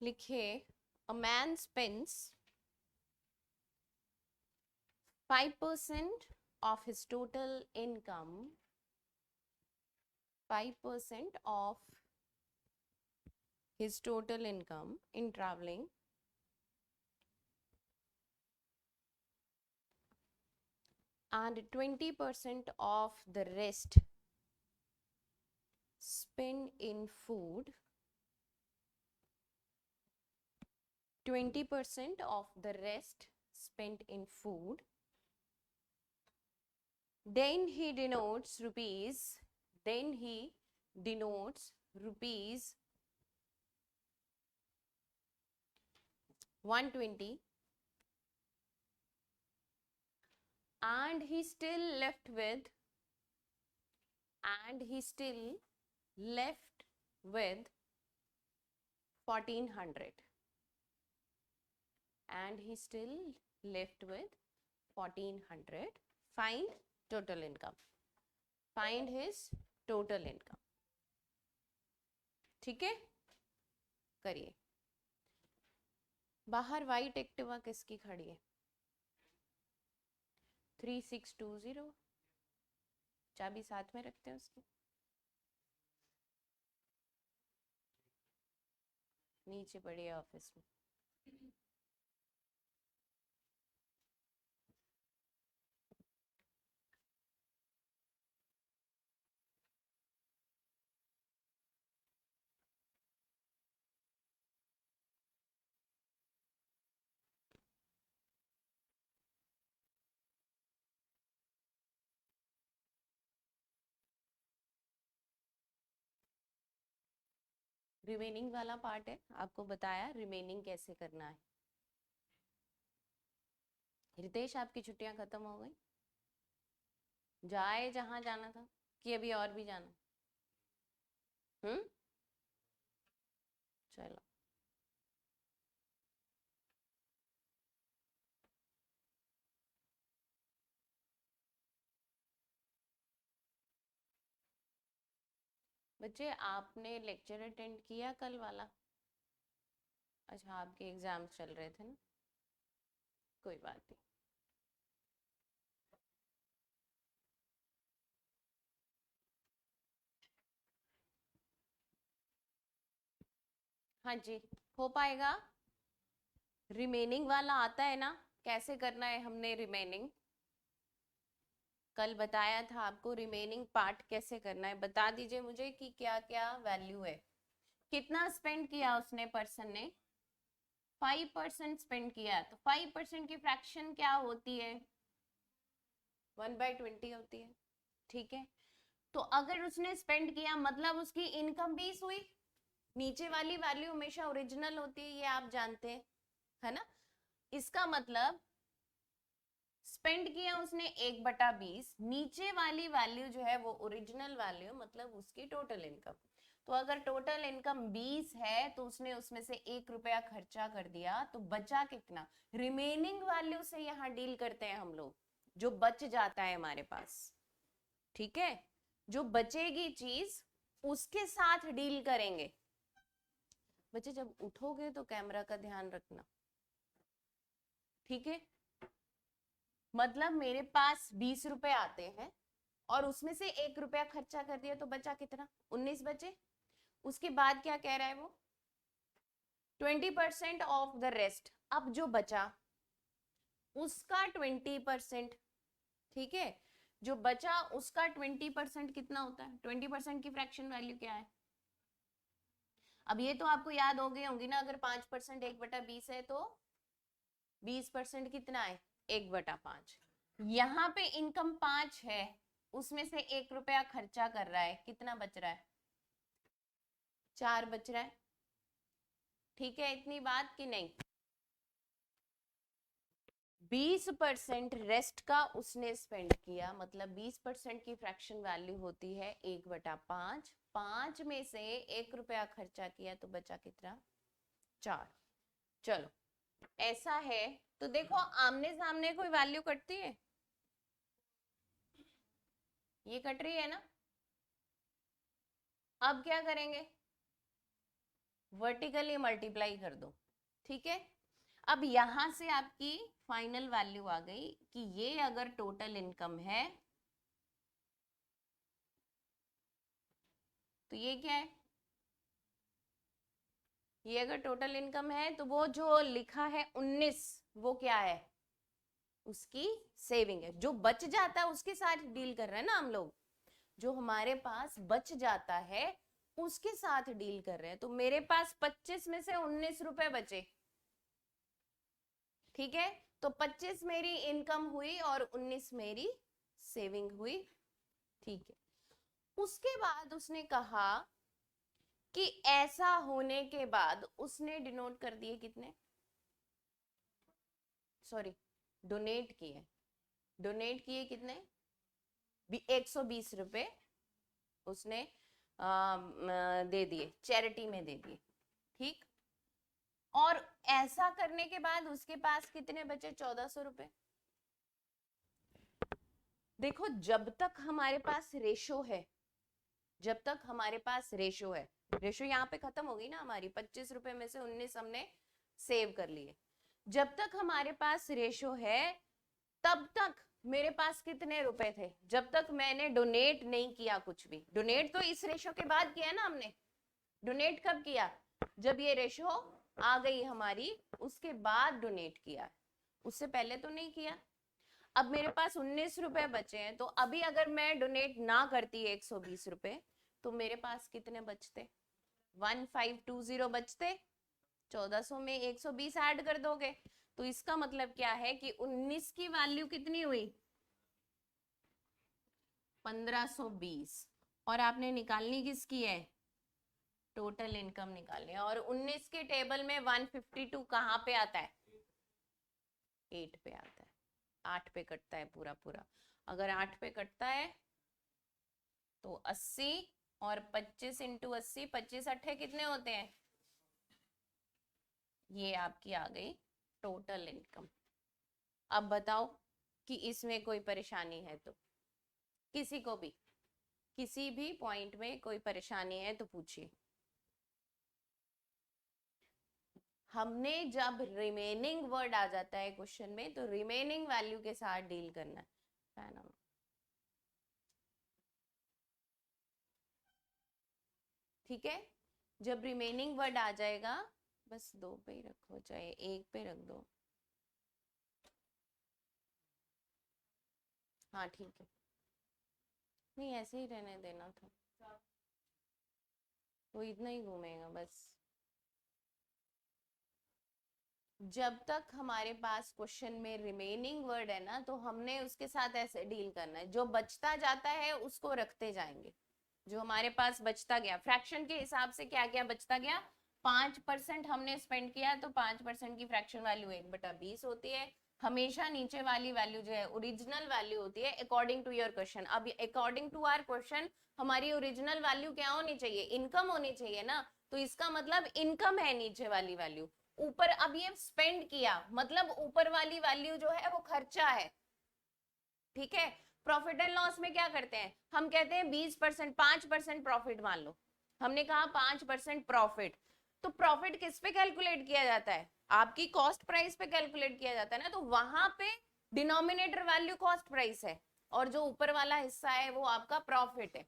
लिखिए a man spends 5% of his total income, 5% of his total income in traveling, and 20% of the rest spend in food. 20% of the rest spent in food. Then he denotes rupees 120, and he still left with 1400, and he still left with 1400. Find total income, find his total income. ठीक है, करिए. बाहर white Activa किसकी खड़ी है? 3620. चाबी साथ में रखते हैं उसकी, नीचे पड़ी है ऑफिस में. रिमेनिंग वाला पार्ट है, आपको बताया रिमेनिंग कैसे करना है. रितेश, आपकी छुट्टियां खत्म हो गई? जाए जहां जाना था कि अभी और भी जाना? चलो. बच्चे, आपने लेक्चर अटेंड किया कल वाला? अच्छा, आपके एग्जाम्स चल रहे थे ना, कोई बात नहीं. हाँ जी, हो पाएगा. रिमेनिंग वाला आता है ना, कैसे करना है हमने रिमेनिंग? कल बताया था आपको रिमेनिंग पार्ट कैसे करना है. बता दीजिए मुझे कि क्या क्या वैल्यू है. कितना स्पेंड किया उसने, पर्सन ने 5% स्पेंड किया, तो 5% की फ्रैक्शन क्या होती है? 1/20 होती है. ठीक है, तो अगर उसने स्पेंड किया मतलब उसकी इनकम 20 हुई. नीचे वाली वैल्यू हमेशा ओरिजिनल होती है, ये आप जानते हैं, है ना. इसका मतलब स्पेंड किया उसने 1/20, नीचे वाली वैल्यू जो है वो ओरिजिनल वैल्यू, मतलब उसकी टोटल इनकम. तो अगर टोटल इनकम 20 है तो उसने उसमें से 1 रुपया खर्चा कर दिया, तो बचा कितना? रिमेनिंग वैल्यू से यहाँ डील करते हैं हम लोग, जो बच जाता है हमारे पास. ठीक है, जो बचेगी चीज उसके साथ डील करेंगे. बच्चे, जब उठोगे तो कैमरा का ध्यान रखना, ठीक है. मतलब मेरे पास 20 रुपए आते हैं और उसमें से 1 रुपया खर्चा कर दिया, तो बचा कितना? 19 बचे. उसके बाद क्या कह रहा है वो? 20% ऑफ द रेस्ट. अब जो बचा उसका 20%. ठीक है, जो बचा उसका 20% कितना होता है? 20% की फ्रैक्शन वैल्यू क्या है? अब ये तो आपको याद हो गई होंगी ना, अगर 5% 1/20 है तो 20% कितना है? 1/5. यहाँ पे इनकम 5 है, उसमें से 1 रुपया खर्चा कर रहा है, कितना बच रहा है? 4 बच रहा है. ठीक है, इतनी बात कि नहीं? 20% रेस्ट का उसने स्पेंड किया, मतलब 20% की फ्रैक्शन वैल्यू होती है 1/5. 5 में से 1 रुपया खर्चा किया तो बचा कितना? 4. चलो, ऐसा है तो देखो, आमने सामने कोई वैल्यू कटती है? ये कट रही है ना. अब क्या करेंगे? वर्टिकली मल्टीप्लाई कर दो, ठीक है। अब यहां से आपकी फाइनल वैल्यू आ गई कि ये अगर टोटल इनकम है तो ये क्या है, ये अगर टोटल इनकम है तो वो जो लिखा है 19 वो क्या है, उसकी सेविंग है। जो बच जाता है उसके साथ डील कर रहे हैं ना हम लोग, जो हमारे पास बच जाता है उसके साथ डील कर रहे हैं। तो मेरे पास 25 में से 19 रुपए बचे, ठीक है। तो 25 मेरी इनकम हुई और 19 मेरी सेविंग हुई, ठीक है। उसके बाद उसने कहा कि ऐसा होने के बाद उसने डिनोट कर दिए कितने, सॉरी डोनेट किए, डोनेट किए कितने 120 रुपए उसने दे दिए, चैरिटी में दे दिए, ठीक। और ऐसा करने के बाद उसके पास कितने बचे 1400 रुपए। देखो जब तक हमारे पास रेशो है, जब तक हमारे पास रेशो है, रेशो यहाँ पे खत्म होगी ना हमारी, 25 रुपए में से 19 हमने सेव कर लिए। जब तक हमारे पास रेशो है तब तक मेरे पास कितने रुपए थे, जब तक मैंने डोनेट नहीं किया कुछ भी। डोनेट तो इस रेशो के बाद किया ना हमने, डोनेट कब किया, जब ये रेशो आ गई हमारी उसके बाद डोनेट किया, उससे पहले तो नहीं किया। अब मेरे पास 19 रुपए बचे हैं, तो अभी अगर मैं डोनेट ना करती 120 रुपए तो मेरे पास कितने बचते, 1520 बचते। 1400 में 120 ऐड कर दोगे तो इसका मतलब क्या है कि 19 की वैल्यू कितनी हुई 1520, और आपने निकालनी किसकी है, टोटल इनकम निकालनी है। और 19 के टेबल में 152 कहाँ पे आता है, 8 पे आता है, 8 पे कटता है पूरा पूरा। अगर 8 पे कटता है तो 80 और 25 इंटू 80, 25 अट्ठे कितने होते हैं, ये आपकी आ गई टोटल इनकम। अब बताओ कि इसमें कोई परेशानी है तो, किसी को भी किसी भी पॉइंट में कोई परेशानी है तो पूछिए। हमने जब रिमेनिंग वर्ड आ जाता है क्वेश्चन में तो रिमेनिंग वैल्यू के साथ डील करना है ना। ठीक है, जब रिमेनिंग वर्ड आ जाएगा, बस 2 पे ही रखो चाहे 1 पे रख दो, हाँ ठीक है, नहीं ऐसे ही रहने देना था, वो इतना ही घूमेगा बस। जब तक हमारे पास क्वेश्चन में रिमेनिंग वर्ड है ना तो हमने उसके साथ ऐसे डील करना है, जो बचता जाता है उसको रखते जाएंगे। जो हमारे पास बचता गया फ्रैक्शन के हिसाब से क्या क्या बचता गया, 5% हमने स्पेंड किया तो 5% की फ्रैक्शन वैल्यू 1/20 होती है। हमेशा नीचे वाली वैल्यू जो है ओरिजिनल वैल्यू होती है अकॉर्डिंग टू योर क्वेश्चन। अब अकॉर्डिंग टू आवर क्वेश्चन हमारी ओरिजिनल वैल्यू क्या होनी चाहिए, इनकम होनी चाहिए ना, तो इसका मतलब इनकम है नीचे वाली वैल्यू। ऊपर अब ये स्पेंड किया मतलब ऊपर वाली वैल्यू जो है वो खर्चा है, ठीक है। प्रॉफिट एंड लॉस में क्या करते हैं, हम कहते हैं 20%, 5% प्रॉफिट मान लो, हमने कहा 5% प्रॉफिट, तो प्रॉफिट किस पे कैलकुलेट किया जाता है, आपकी कॉस्ट प्राइस पे कैलकुलेट किया जाता है ना, तो वहां पे डिनोमिनेटर वैल्यू कॉस्ट प्राइस है और जो ऊपर वाला हिस्सा है वो आपका प्रॉफिट है,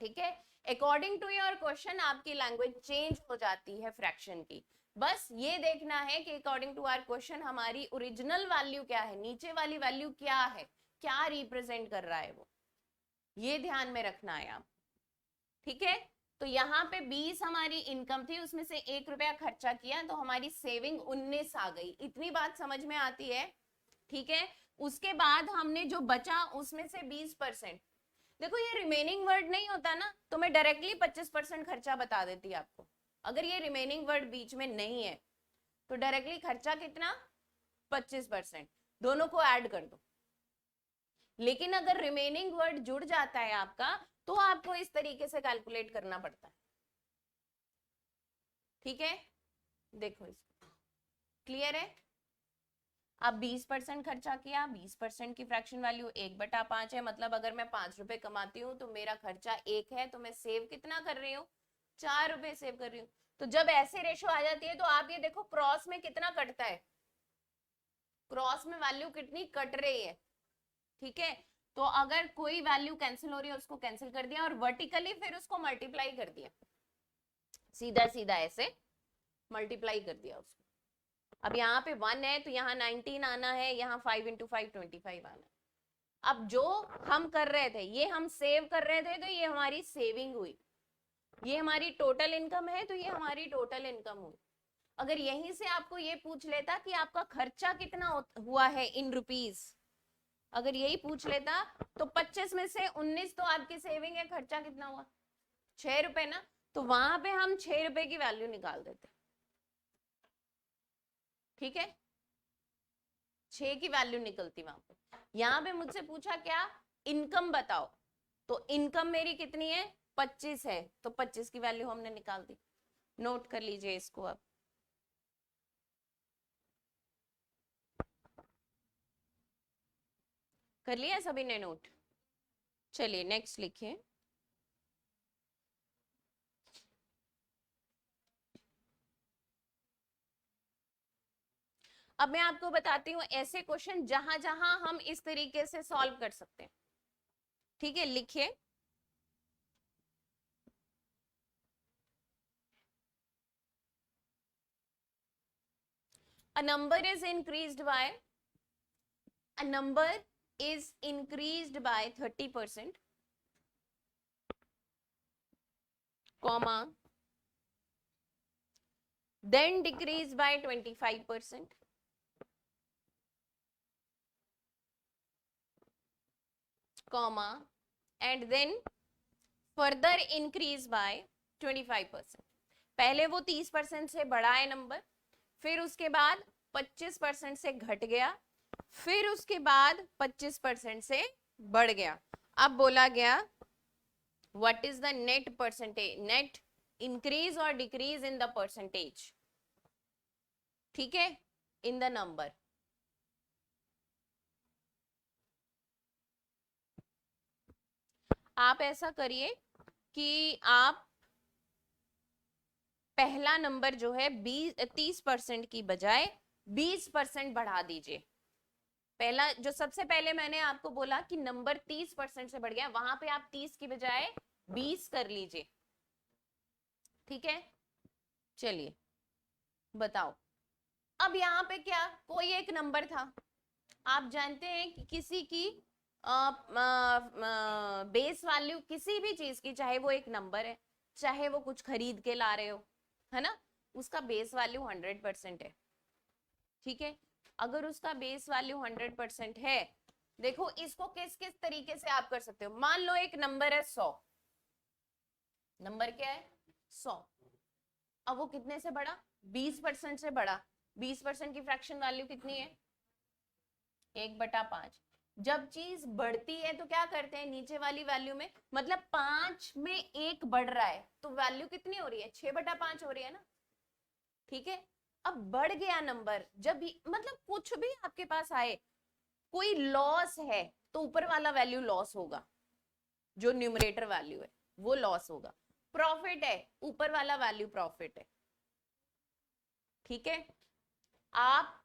ठीक है। अकॉर्डिंग टू योर क्वेश्चन आपकी लैंग्वेज चेंज हो जाती है फ्रैक्शन की। बस ये देखना है कि अकॉर्डिंग टू आवर क्वेश्चन हमारी ओरिजिनल वैल्यू क्या है, नीचे वाली वैल्यू क्या है, क्या रिप्रेजेंट कर रहा है वो, ये ध्यान में रखना है आप, ठीक है। तो यहाँ पे 20 हमारी इनकम थी, उसमें से 1 रुपया खर्चा किया तो हमारी सेविंग 19 आ गई, इतनी बात समझ में आती है, ठीक है। उसके बाद हमने जो बचा उसमें से 20%, देखो ये रिमेनिंग वर्ड नहीं होता ना तो मैं डायरेक्टली 25% खर्चा बता देती आपको, अगर ये रिमेनिंग वर्ड बीच में नहीं है तो डायरेक्टली खर्चा कितना 25%, दोनों को ऐड कर दो। लेकिन अगर रिमेनिंग वर्ड जुड़ जाता है आपका तो आपको इस तरीके से कैलकुलेट करना पड़ता है, ठीक है। देखो इसको, क्लियर है। अब 20% खर्चा किया, 20% की फ्रैक्शन वैल्यू 1/5 है, मतलब अगर मैं 5 रुपए कमाती हूँ तो मेरा खर्चा 1 है, तो मैं सेव कितना कर रही हूँ 4 रुपए सेव कर रही हूँ। तो जब ऐसे रेशो आ जाती है तो आप ये देखो क्रॉस में कितना कटता है, क्रॉस में वैल्यू कितनी कट रही है, ठीक है। तो अगर कोई वैल्यू कैंसिल हो रही है उसको कैंसिल कर दिया और वर्टिकली फिर उसको मल्टीप्लाई कर दिया, सीधा सीधा ऐसे मल्टीप्लाई कर दिया उसको। अब यहाँ पे 1 है तो यहाँ 19 आना है, यहाँ 5 इंटू 5 25 आना है। अब जो हम कर रहे थे ये हम सेव कर रहे थे, तो ये हमारी सेविंग हुई, ये हमारी टोटल इनकम है, तो ये हमारी टोटल इनकम हुई। अगर यहीं से आपको ये पूछ लेता कि आपका खर्चा कितना हुआ है इन रुपीज, अगर यही पूछ लेता तो 25 में से 19 तो आपकी सेविंग है, खर्चा कितना हुआ 6 रुपए ना, तो वहां पे हम 6 रुपए की वैल्यू निकाल देते, ठीक है, 6 की वैल्यू निकलती वहां पे। यहाँ पे मुझसे पूछा क्या, इनकम बताओ, तो इनकम मेरी कितनी है 25 है, तो 25 की वैल्यू हमने निकाल दी। नोट कर लीजिए इसको अब, कर लिया सभी ने नोट। चलिए नेक्स्ट लिखिए। अब मैं आपको बताती हूँ ऐसे क्वेश्चन जहां जहां हम इस तरीके से सॉल्व कर सकते हैं, ठीक है। लिखिए, a number is increased by, a number is increased by 30%, comma, then decreased by 25%, comma, and then further increase by 25%। पहले वो 30% से बढ़ा है नंबर, फिर उसके बाद 25% से घट गया, फिर उसके बाद 25% से बढ़ गया। अब बोला गया what is the net percentage, net increase और डिक्रीज इन द परसेंटेज, ठीक है, इन द नंबर। आप ऐसा करिए कि आप पहला नंबर जो है 30% की बजाय 20% बढ़ा दीजिए। पहला जो सबसे पहले मैंने आपको बोला कि नंबर 30% से बढ़ गया, वहां पे आप 30 की बजाय 20 कर लीजिए, ठीक है। चलिए बताओ, अब यहाँ पे क्या, कोई एक नंबर था, आप जानते हैं कि किसी की बेस वैल्यू किसी भी चीज की, चाहे वो एक नंबर है, चाहे वो कुछ खरीद के ला रहे हो, है ना, उसका बेस वैल्यू 100% है, ठीक है। अगर उसका बेस वैल्यू 100% है, देखो इसको किस किस तरीके से आप कर सकते हो। मान लो एक नंबर है 100, नंबर क्या है 100, अब वो कितने से बढ़ा 20% से बढ़ा, 20% की फ्रैक्शन वैल्यू कितनी है 1/5। जब चीज बढ़ती है तो क्या करते हैं, नीचे वाली वैल्यू में, मतलब 5 में 1 बढ़ रहा है तो वैल्यू कितनी हो रही है 6/5 हो रही है ना, ठीक है। अब बढ़ गया नंबर, जब भी मतलब कुछ भी आपके पास आए, कोई लॉस है तो ऊपर वाला वैल्यू लॉस होगा, जो न्यूमरेटर वैल्यू है वो लॉस होगा। प्रॉफिट है, ऊपर वाला वैल्यू प्रॉफिट है, ठीक है। आप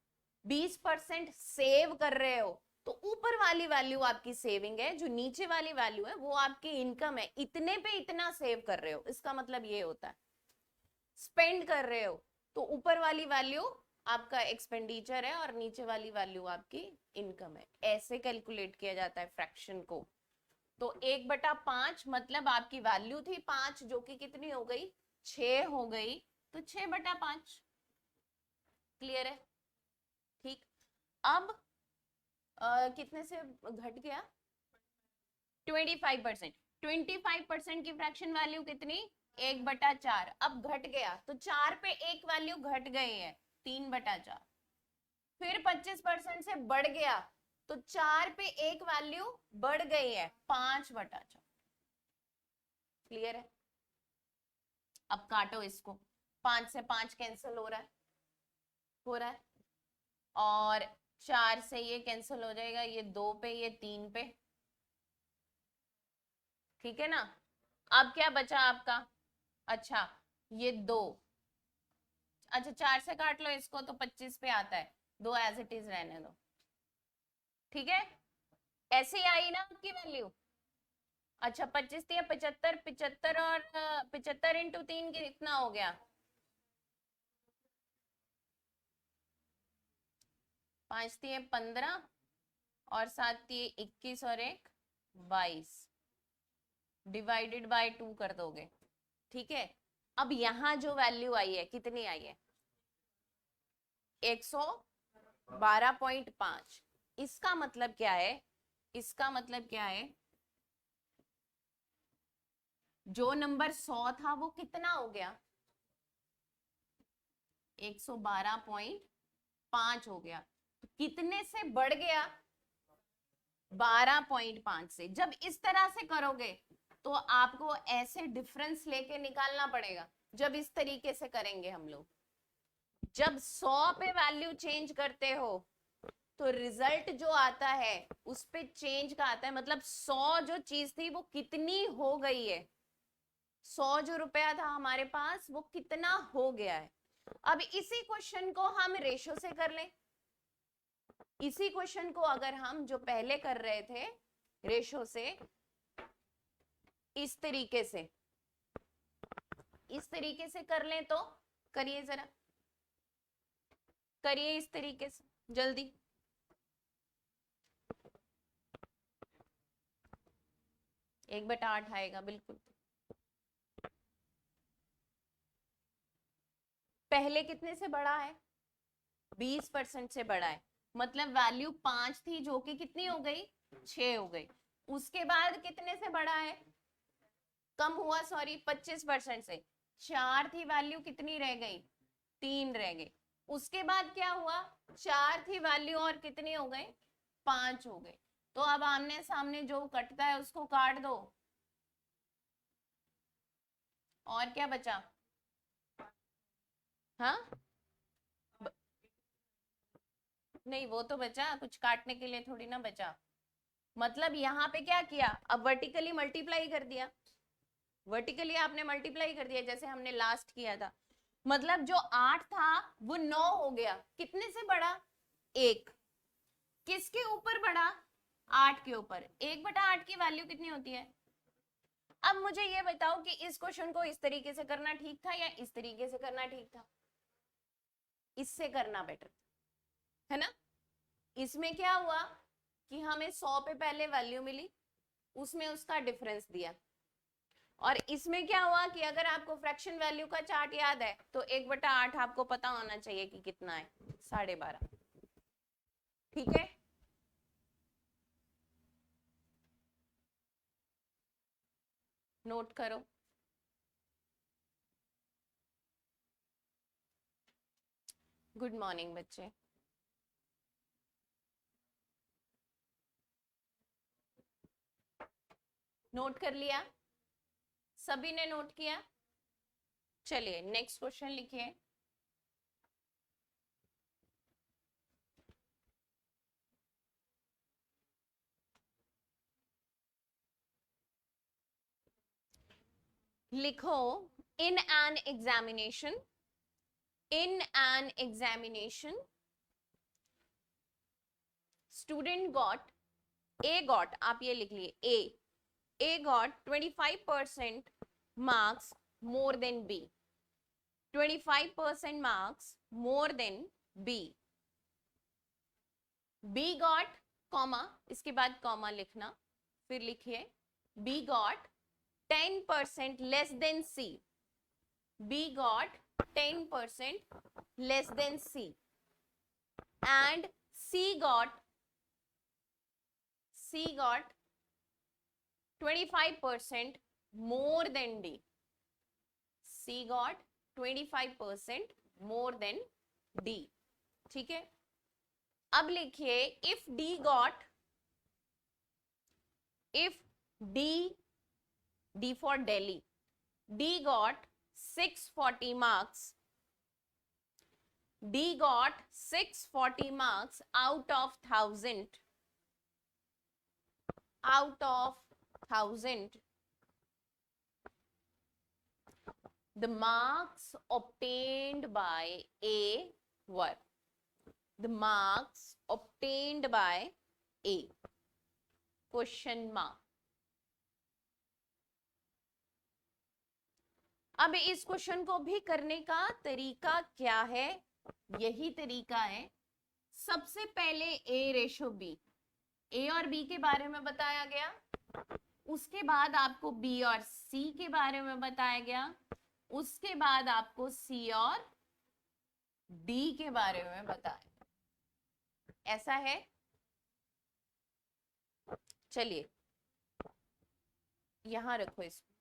20% सेव कर रहे हो तो ऊपर वाली वैल्यू आपकी सेविंग है, जो नीचे वाली वैल्यू है वो आपकी इनकम है, इतने पे इतना सेव कर रहे हो, इसका मतलब ये होता है। स्पेंड कर रहे हो तो ऊपर वाली वैल्यू आपका एक्सपेंडिचर है और नीचे वाली वैल्यू आपकी इनकम है, ऐसे कैलकुलेट किया जाता है फ्रैक्शन को। तो 1/5 मतलब आपकी वैल्यू थी 5, जो कि कितनी हो गई 6 हो गई, तो 6/5, क्लियर है, ठीक। अब कितने से घट गया 25%, 25% की फ्रैक्शन वैल्यू कितनी 1/4, अब घट गया तो 4 पे एक वैल्यू घट गई है 3/4, फिर 25% से बढ़ गया तो 4 पे एक वैल्यू बढ़ गई है 5/4, क्लियर है। अब काटो इसको, 5 से 5 कैंसिल हो रहा है, हो रहा है, और 4 से ये कैंसिल हो जाएगा, ये 2 पे ये 3 पे, ठीक है ना। अब क्या बचा आपका, अच्छा ये 2, अच्छा 4 से काट लो इसको तो 25 पे आता है, 2 एज इट इज रहने दो, ठीक है। ऐसे ही आई ना आपकी वैल्यू। अच्छा 25 थी 75, 75 और 75 इंटू 3 कितना हो गया, 5 थी 15 और 7 थी 21 और 1 22, डिवाइडेड बाय 2 कर दोगे, ठीक है। अब यहां जो वैल्यू आई है कितनी आई है, 112.5। इसका मतलब क्या है, इसका मतलब क्या है, जो नंबर 100 था वो कितना हो गया, 112.5 हो गया, तो कितने से बढ़ गया, 12.5 से। जब इस तरह से करोगे तो आपको ऐसे डिफरेंस लेके निकालना पड़ेगा, जब इस तरीके से करेंगे हम लोग। जब 100 पे वैल्यू चेंज करते हो तो रिजल्ट जो आता है उस पे चेंज का आता है, मतलब 100 जो चीज थी वो कितनी हो गई है, 100 जो रुपया था हमारे पास वो कितना हो गया है। अब इसी क्वेश्चन को हम रेशो से कर लें, इसी क्वेश्चन को अगर हम जो पहले कर रहे थे रेशो से, इस तरीके से, इस तरीके से कर लें तो करिए जरा, करिए इस तरीके से जल्दी। एक बटा 8 आएगा बिल्कुल। पहले कितने से बड़ा है, 20% से बड़ा है, मतलब वैल्यू 5 थी जो कि कितनी हो गई, 6 हो गई। उसके बाद कितने से बड़ा है, कम हुआ, सॉरी 25% से, 4 थी वैल्यू कितनी रह गई, 3 रह गई। उसके बाद क्या हुआ, 4 थी वैल्यू और कितनी हो गई, 5 हो गई। तो अब आमने सामने जो कटता है उसको काट दो, और क्या बचा, हाँ नहीं वो तो बचा, कुछ काटने के लिए थोड़ी ना बचा। मतलब यहाँ पे क्या किया, अब वर्टिकली मल्टीप्लाई कर दिया, वर्टिकली आपने मल्टीप्लाई कर दिया जैसे हमने लास्ट किया था। मतलब जो 8 था वो 9 हो गया, कितने से बढ़ा, 1। किसके ऊपर बढ़ा, 8 के ऊपर। 1/8 की वैल्यू कितनी होती है। अब मुझे ये बताओ कि इस क्वेश्चन को इस तरीके से करना ठीक था या इस तरीके से करना ठीक था, इससे करना बेटर है ना। इसमें क्या हुआ कि हमें 100 पे पहले वैल्यू मिली, उसमें उसका डिफरेंस दिया, और इसमें क्या हुआ कि अगर आपको फ्रैक्शन वैल्यू का चार्ट याद है तो 1/8 आपको पता होना चाहिए कि कितना है, 12.5, ठीक है। नोट करो, गुड मॉर्निंग बच्चे। नोट कर लिया, सभी ने नोट किया। चलिए नेक्स्ट क्वेश्चन लिखिए। लिखो, in an examination, in an examination student got, A got, आप ये लिख लिए ए got 25% marks more than B, 25% marks more than B, B got comma, इसके बाद कॉमा लिखना, फिर लिखिए B got 10% less than C, B got 10% less than C, and C got 25% more than D, C got 25% more than D, ठीक है। अब लिखिए if D got, if D for Delhi, D got 640 marks, D got 640 marks out of 1000, out of 1000, the marks obtained by A were, the marks obtained by A, question mark. अब इस question को भी करने का तरीका क्या है? यही तरीका है, सबसे पहले A रेशो B, A और B के बारे में बताया गया, उसके बाद आपको B और C के बारे में बताया गया, उसके बाद आपको C और D के बारे में बताया। ऐसा है? चलिए यहां रखो इसको।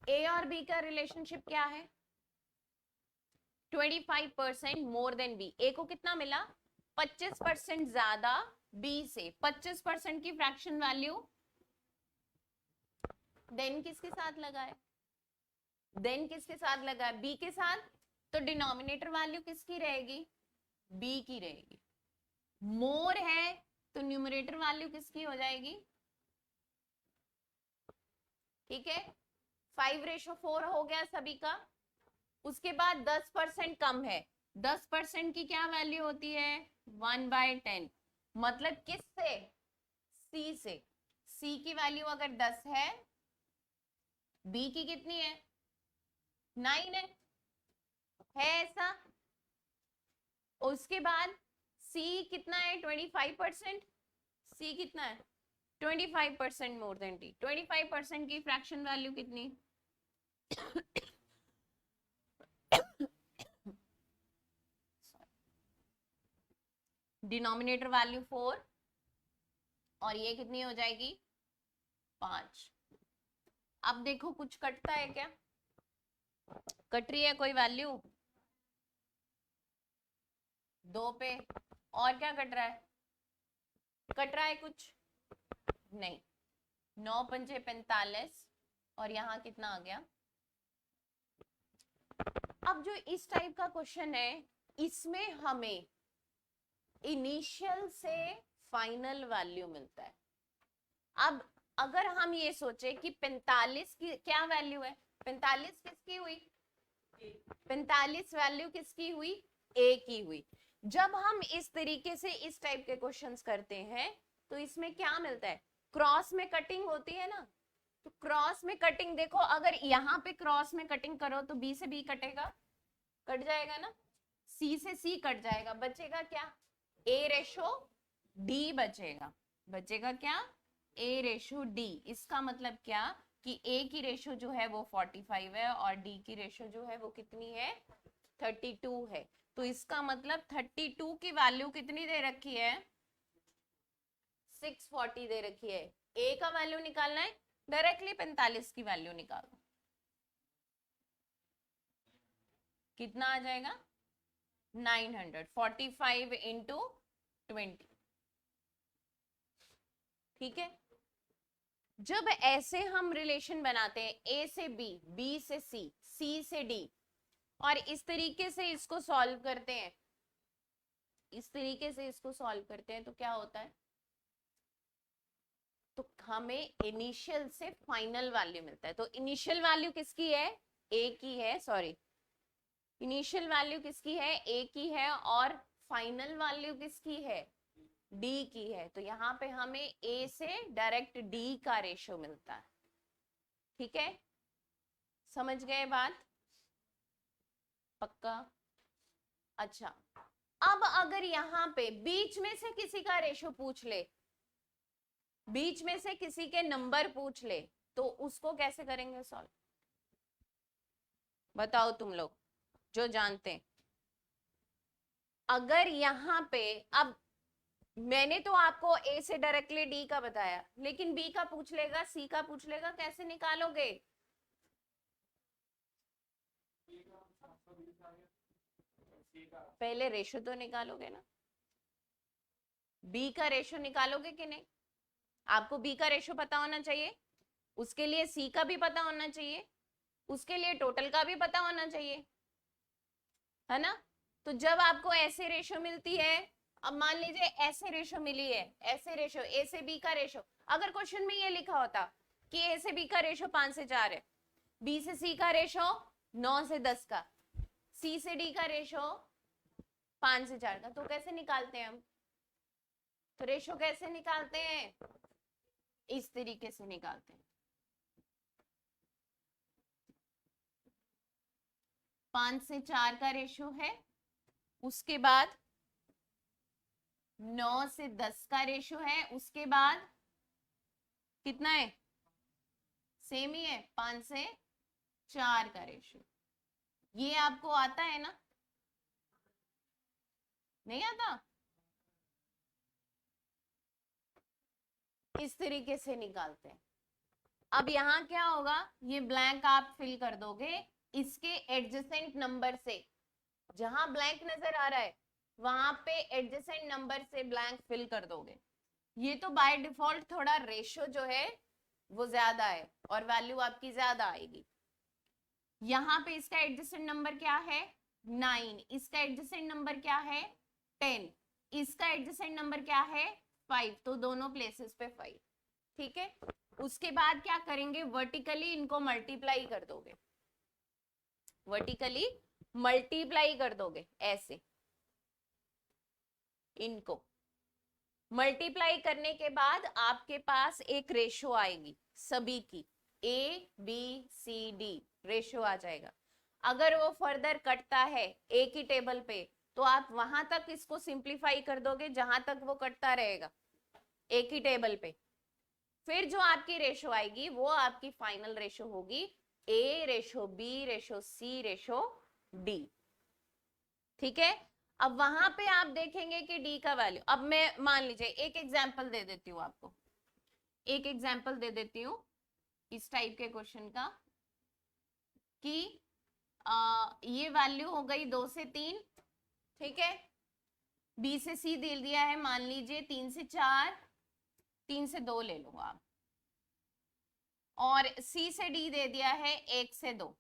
ए और बी का रिलेशनशिप क्या है? 25% मोर देन बी। ए को कितना मिला? 25% ज्यादा बी से। 25% की फ्रैक्शन वैल्यू देन किसके साथ लगा है? देन किसके साथ लगा है? बी के साथ। तो डिनोमिनेटर वैल्यू किसकी रहेगी? बी की रहेगी। मोर है तो न्यूमरेटर वैल्यू किसकी हो जाएगी? ठीक है, 5:4 हो गया सभी का। उसके बाद 10% कम है, 10% की क्या वैल्यू होती है? 1/10। मतलब किससे? सी से। सी की वैल्यू अगर 10 है, बी की कितनी है? 9 है ऐसा। उसके बाद सी कितना है? 25%। सी कितना है? 25% मोर देन डी। 25% की फ्रैक्शन वैल्यू कितनी? डिनोमिनेटर वैल्यू 4 और ये कितनी हो जाएगी? 5। अब देखो कुछ कटता है क्या? कट रही है कोई वैल्यू? 2 पे। और क्या कट रहा है? कट रहा है कुछ? नहीं। 9 पंजे 45 और यहाँ कितना आ गया? अब जो इस टाइप का क्वेश्चन है, इसमें हमें इनिशियल से फाइनल वैल्यू मिलता है। अब अगर हम ये सोचे कि 45 की क्या वैल्यू है? 45 किसकी हुई? 45 वैल्यू किसकी हुई? ए की हुई। जब हम इस तरीके से इस टाइप के क्वेश्चंस करते हैं तो इसमें क्या मिलता है? क्रॉस में कटिंग होती है ना, तो क्रॉस में कटिंग देखो, अगर यहाँ पे क्रॉस में कटिंग करो तो बी से बी कटेगा, कट जाएगा ना, सी से सी कट जाएगा, बचेगा क्या? ए रेशो डी बचेगा। बचेगा क्या? ए रेशो डी। इसका मतलब क्या कि ए की रेशो जो है वो 45 है और डी की रेशो जो है वो कितनी है? 32 है। तो इसका मतलब 32 की वैल्यू कितनी दे रखी है? 640 दे रखी है। ए का वैल्यू निकालना है, डायरेक्टली 45 की वैल्यू निकालो। कितना आ जाएगा? 945 इंटू 20। ठीक है, जब ऐसे हम रिलेशन बनाते हैं, ए से बी, बी से सी, सी से डी, और इस तरीके से इसको सॉल्व करते हैं, इस तरीके से इसको सॉल्व करते हैं, तो क्या होता है? तो हमें इनिशियल से फाइनल वैल्यू मिलता है। तो इनिशियल वैल्यू किसकी है? ए की है, सॉरी, इनिशियल वैल्यू किसकी है? ए की है, और फाइनल वैल्यू किसकी है? डी की है। तो यहाँ पे हमें ए से डायरेक्ट डी का रेशो मिलता है। ठीक है, समझ गए बात? पक्का? अच्छा, अब अगर यहाँ पे बीच में से किसी का रेशो पूछ ले, बीच में से किसी के नंबर पूछ ले, तो उसको कैसे करेंगे सॉल्व? बताओ तुम लोग जो जानते हैं। अगर यहाँ पे, अब मैंने तो आपको ए से डायरेक्टली डी का बताया, लेकिन बी का पूछ लेगा, सी का पूछ लेगा, कैसे निकालोगे? पहले रेशो तो निकालोगे ना, बी का रेशो निकालोगे कि नहीं? आपको बी का रेशो पता होना चाहिए, उसके लिए सी का भी पता होना चाहिए, उसके लिए टोटल का भी पता होना चाहिए, है ना? तो जब आपको ऐसे रेशो मिलती है, अब मान लीजिए ऐसे रेशो मिली है, ऐसे रेशो ए से बी का रेशो, अगर क्वेश्चन में ये लिखा होता कि ए से बी का रेशो 5 से 4 है, बी से सी का रेशो 9 से 10 का, सी से डी का रेशो 5 से 4 का, तो कैसे निकालते हैं हम? तो रेशो कैसे निकालते हैं? इस तरीके से निकालते हैं। 5 से 4 का रेशो है, उसके बाद 9 से 10 का रेशो है, उसके बाद कितना है? सेम ही है, 5 से 4 का रेशो। ये आपको आता है ना? नहीं आता? इस तरीके से निकालते हैं। अब यहाँ क्या होगा, ये ब्लैंक आप फिल कर दोगे इसके एडजेसेंट नंबर से, जहां ब्लैंक नजर आ रहा है वहां पे एडजेसेंट नंबर से ब्लैंक फिल कर दोगे। ये तो बाय डिफॉल्ट थोड़ा रेशो जो है वो ज्यादा है और वैल्यू आपकी ज्यादा आएगी। यहाँ पे इसका एडजेसेंट नंबर क्या है? 9, इसका एडजेसेंट नंबर क्या है? 10, इसका एडजेसेंट नंबर क्या है? 5, तो दोनों प्लेसेस पे 5। ठीक है, उसके बाद क्या करेंगे, वर्टिकली इनको मल्टीप्लाई कर दोगे, वर्टिकली मल्टीप्लाई कर दोगे, ऐसे इनको मल्टीप्लाई करने के बाद आपके पास एक रेशो आएगी सभी की, A B C D ratio आ जाएगा। अगर वो फर्दर कटता है एक ही टेबल पे, तो आप वहां तक इसको सिंप्लीफाई कर दोगे जहां तक वो कटता रहेगा एक ही टेबल पे। फिर जो आपकी रेशो आएगी वो आपकी फाइनल रेशो होगी, ए रेशो बी रेशो सी रेशो डी। ठीक है, अब वहां पे आप देखेंगे कि डी का वैल्यू, अब मैं मान लीजिए एक एग्जांपल दे देती हूँ आपको, एक एग्जांपल दे देती हूँ इस टाइप के क्वेश्चन का कि ये वैल्यू हो गई 2 से 3, ठीक है, बी से सी दे दिया है मान लीजिए 3 से 4, 3 से 2 ले लो आप, और सी से डी दे दिया है 1 से 2।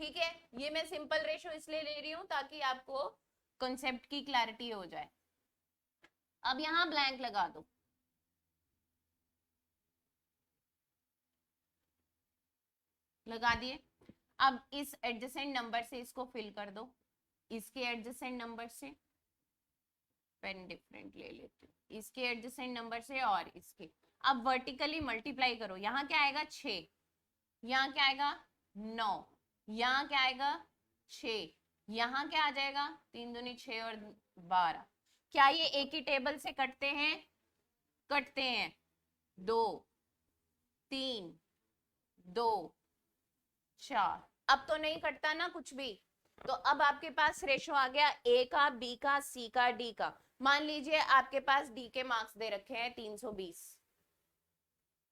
ठीक है, ये मैं सिंपल रेशो इसलिए ले रही हूं ताकि आपको कॉन्सेप्ट की क्लैरिटी हो जाए। अब यहां ब्लैंक लगा दो, लगा दिए। अब इस एडजेसेंट नंबर से इसको फिल कर दो, इसके एडजेसेंट नंबर से, पेन डिफरेंट ले लेती हूँ, इसके एडजेसेंट नंबर से और इसके। अब वर्टिकली मल्टीप्लाई करो, यहाँ क्या आएगा 6, यहाँ क्या आएगा 9, यहाँ क्या आएगा 6, यहाँ क्या आ जाएगा 3 दूनी 6 और 12। क्या ये एक ही टेबल से कटते हैं? कटते हैं, 2 3 2 4। अब तो नहीं कटता ना कुछ भी, तो अब आपके पास रेशो आ गया ए का, बी का, सी का, डी का। मान लीजिए आपके पास डी के मार्क्स दे रखे हैं 320,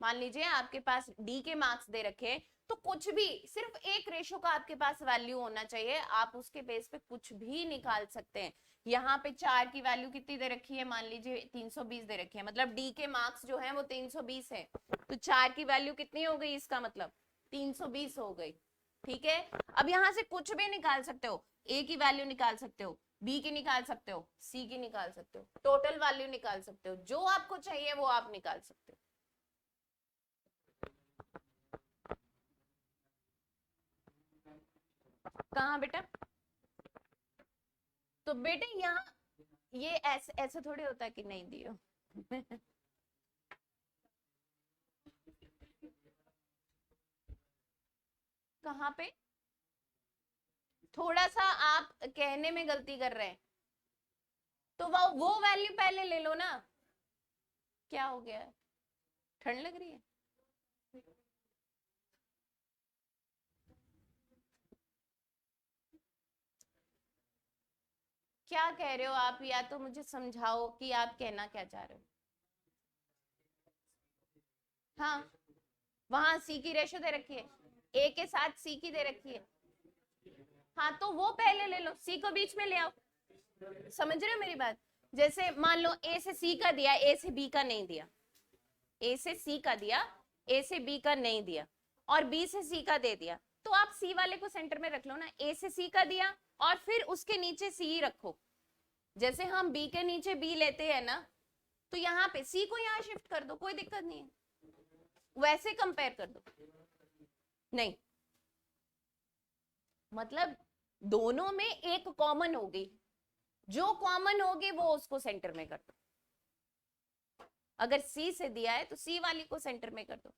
मान लीजिए आपके पास डी के मार्क्स दे रखे हैं, तो कुछ भी, सिर्फ एक रेशो का आपके पास वैल्यू होना चाहिए, आप उसके बेस पे कुछ भी निकाल सकते हैं। यहाँ पे 4 की वैल्यू कितनी दे रखी है? मान लीजिए 320 दे रखी है, मतलब डी के मार्क्स जो है वो 320 है, तो 4 की वैल्यू कितनी हो गई? इसका मतलब 320 हो गई। ठीक है, अब यहाँ से कुछ भी निकाल सकते हो, ए की वैल्यू निकाल सकते हो, बी की निकाल सकते हो, सी की निकाल सकते हो, टोटल वैल्यू निकाल सकते हो, जो आपको चाहिए वो आप निकाल सकते हो। कहाँ बेटा? तो बेटे यहाँ ये ऐसे ऐसे थोड़ी होता है कि नहीं दियो कहाँ पे? थोड़ा सा आप कहने में गलती कर रहे हैं, तो वो वैल्यू पहले ले लो ना। क्या हो गया है? ठंड लग रही है? क्या कह रहे हो आप? या तो मुझे समझाओ कि आप कहना क्या चाह रहे हो। हाँ, वहां सी की रेशो दे रखी है, ए के साथ सी की दे रखी है, हाँ तो वो पहले ले लो, सी को बीच में ले आओ। समझ रहे हो मेरी बात? जैसे मान लो ए से सी का दिया, ए से बी का नहीं दिया, ए से सी का दिया, ए से बी का नहीं दिया, और बी से सी का दे दिया, तो आप सी वाले को सेंटर में रख लो ना। ए से सी का दिया और फिर उसके नीचे सी रखो, जैसे हम बी के नीचे बी लेते हैं ना, तो यहाँ पे सी को यहाँ शिफ्ट कर दो, कोई दिक्कत नहीं है, वैसे कंपेयर कर दो। नहीं, मतलब दोनों में एक कॉमन होगी, जो कॉमन होगी वो उसको सेंटर में कर दो। अगर सी से दिया है तो सी वाली को सेंटर में कर दो।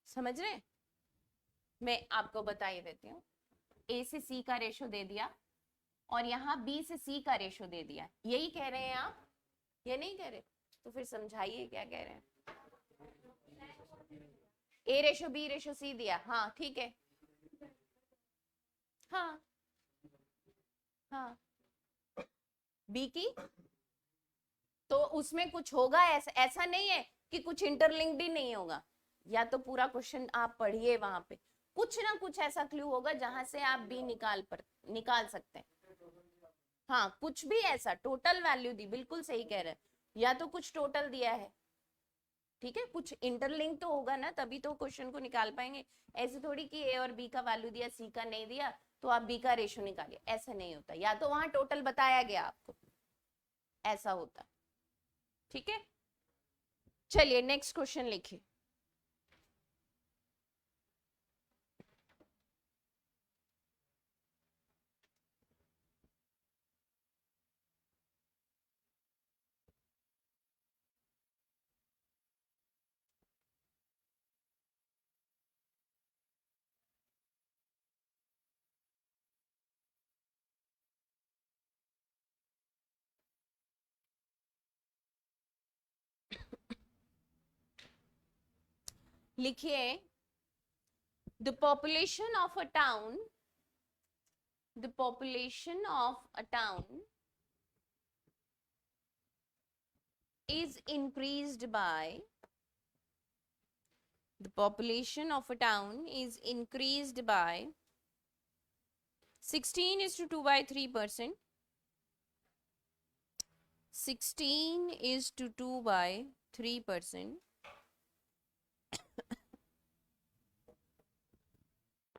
समझ रहे? मैं आपको बता ही देती हूँ। ए से सी का रेशो दे दिया और यहाँ बी से सी का रेशो दे दिया, यही कह रहे हैं आप? ये नहीं कह रहे? तो फिर समझाइए क्या कह रहे हैं। ए रेशो बी रेशो सी दिया, हाँ ठीक है, हाँ हाँ, बी की तो उसमें कुछ होगा, ऐसा नहीं है कि कुछ इंटरलिंक्ड ही नहीं होगा। या तो पूरा क्वेश्चन आप पढ़िए, वहां पे कुछ ना कुछ ऐसा क्लू होगा जहां से आप बी निकाल सकते हैं। हाँ, कुछ भी ऐसा टोटल वैल्यू दी, बिल्कुल सही कह रहे हैं, या तो कुछ टोटल दिया है, ठीक है, कुछ इंटरलिंक तो होगा ना, तभी तो क्वेश्चन को निकाल पाएंगे। ऐसे थोड़ी कि ए और बी का वैल्यू दिया, सी का नहीं दिया, तो आप बी का रेशो निकालिए, ऐसा नहीं होता। या तो वहां टोटल बताया गया आपको, ऐसा होता। ठीक है, चलिए नेक्स्ट क्वेश्चन लिखिए। लिखिए, the population of a town is increased by 16:2/3%. 16:2/3%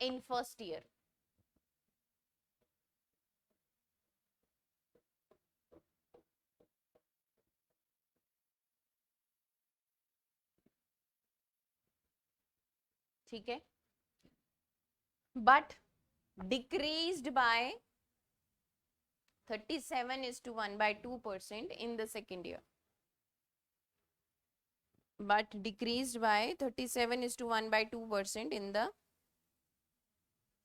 in first year. ठीक है, but decreased by 37:1/2% in the second year. But decreased by 37:1/2% in the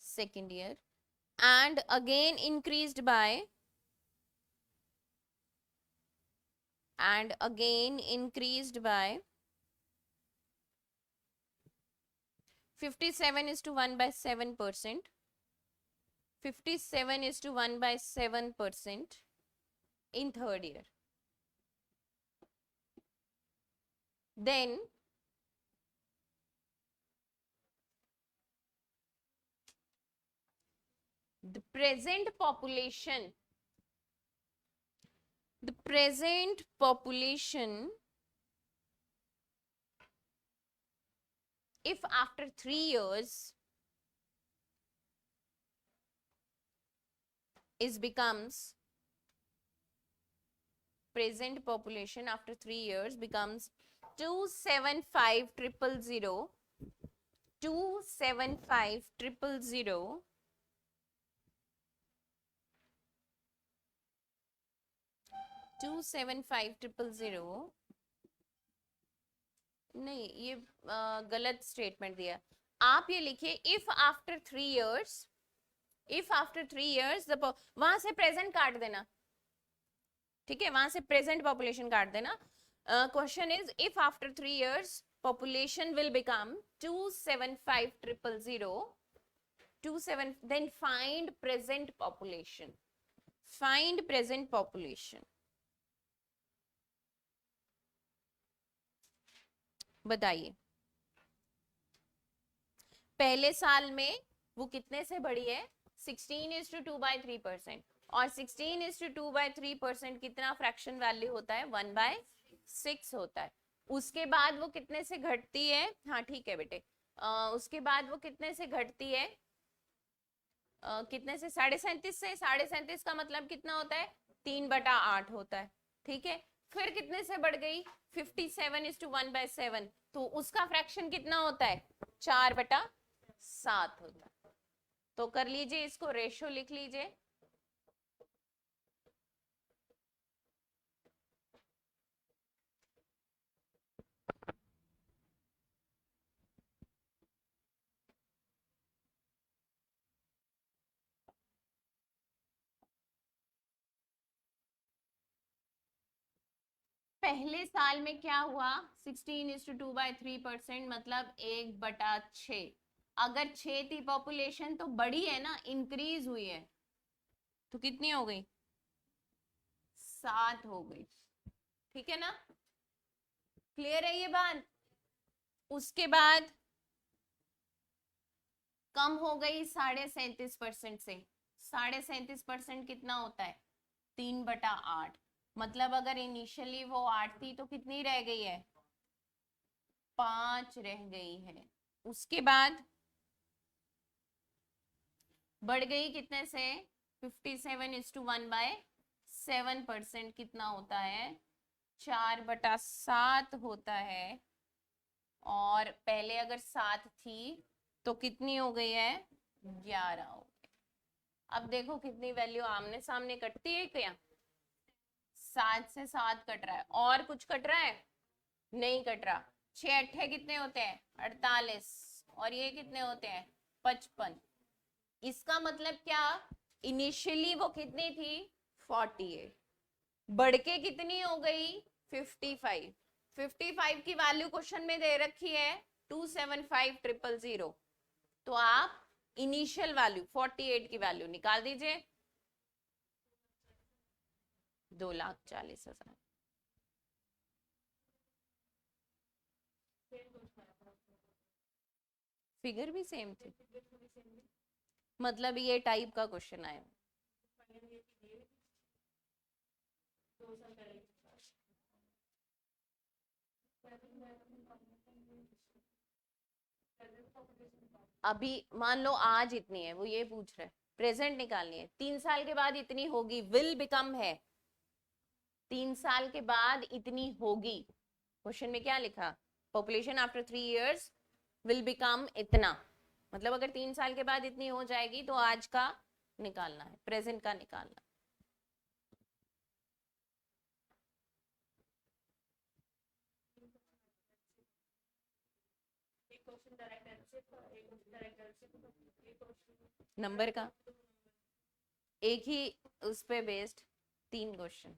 second year, and again increased by 57:1/7%. 57:1/7% in third year. Then the present population if after 3 years present population after 3 years becomes 275,000 नहीं, ये गलत statement दिया। आप ये लिखिए, if after 3 years वहां से present काट देना, ठीक है, वहां से प्रेजेंट पॉपुलेशन काट देना। Question is if after 3 years population will become 275,000, then find present population. बताइए, पहले साल में वो कितने से बढ़ी है? 16:2/3%, और 16:2/3% कितना फ्रैक्शन वैल्यू होता है? 1/6 होता है। उसके बाद वो कितने से घटती है? हाँ ठीक है बेटे, उसके बाद वो कितने से घटती है? कितने से, 37.5 से, 37.5 का मतलब कितना होता है, 3/8 होता है, ठीक है। फिर कितने से बढ़ गई, 57:1/7, तो उसका फ्रैक्शन कितना होता है, 4/7 होता है। तो कर लीजिए इसको, रेशो लिख लीजिए। पहले साल में क्या हुआ, 16:2/3%, मतलब 1/6। अगर 6 थी पॉपुलेशन तो बड़ी है ना, इंक्रीज हुई है, तो कितनी हो गई, 7 हो गई, ठीक है ना, क्लियर है ये बात। उसके बाद कम हो गई 37.5% से, 37.5% कितना होता है, 3/8, मतलब अगर इनिशियली वो 8 थी तो कितनी रह गई है, 5 रह गई है। उसके बाद बढ़ गई कितने से, 57:1/7%, कितना होता है, 4/7 होता है। और पहले अगर 7 थी तो कितनी हो गई है, 11 हो गई। अब देखो कितनी वैल्यू आमने सामने कटती है क्या, 7 से 7 कट रहा है, और कुछ कट रहा है, नहीं कट रहा। 6 अट्ठे कितने होते हैं, 48, और ये कितने होते हैं, 55। इसका मतलब क्या, इनिशियली वो कितनी थी, 48, बढ़ के कितनी हो गई, 55। 55 की वैल्यू क्वेश्चन में दे रखी है 275,000। तो आप इनिशियल वैल्यू 48 की वैल्यू निकाल दीजिए, 2,40,000। फिगर भी सेम थी, मतलब ये टाइप का क्वेश्चन आया। अभी मान लो आज इतनी है, वो ये पूछ रहे, प्रेजेंट निकालनी है, 3 साल के बाद इतनी होगी, विल बिकम है, 3 साल के बाद इतनी होगी। क्वेश्चन में क्या लिखा, population after 3 years will become इतना, मतलब अगर 3 साल के बाद इतनी हो जाएगी तो आज का निकालना है, प्रेजेंट का निकालना। नंबर का एक ही उस पे बेस्ड 3 क्वेश्चन।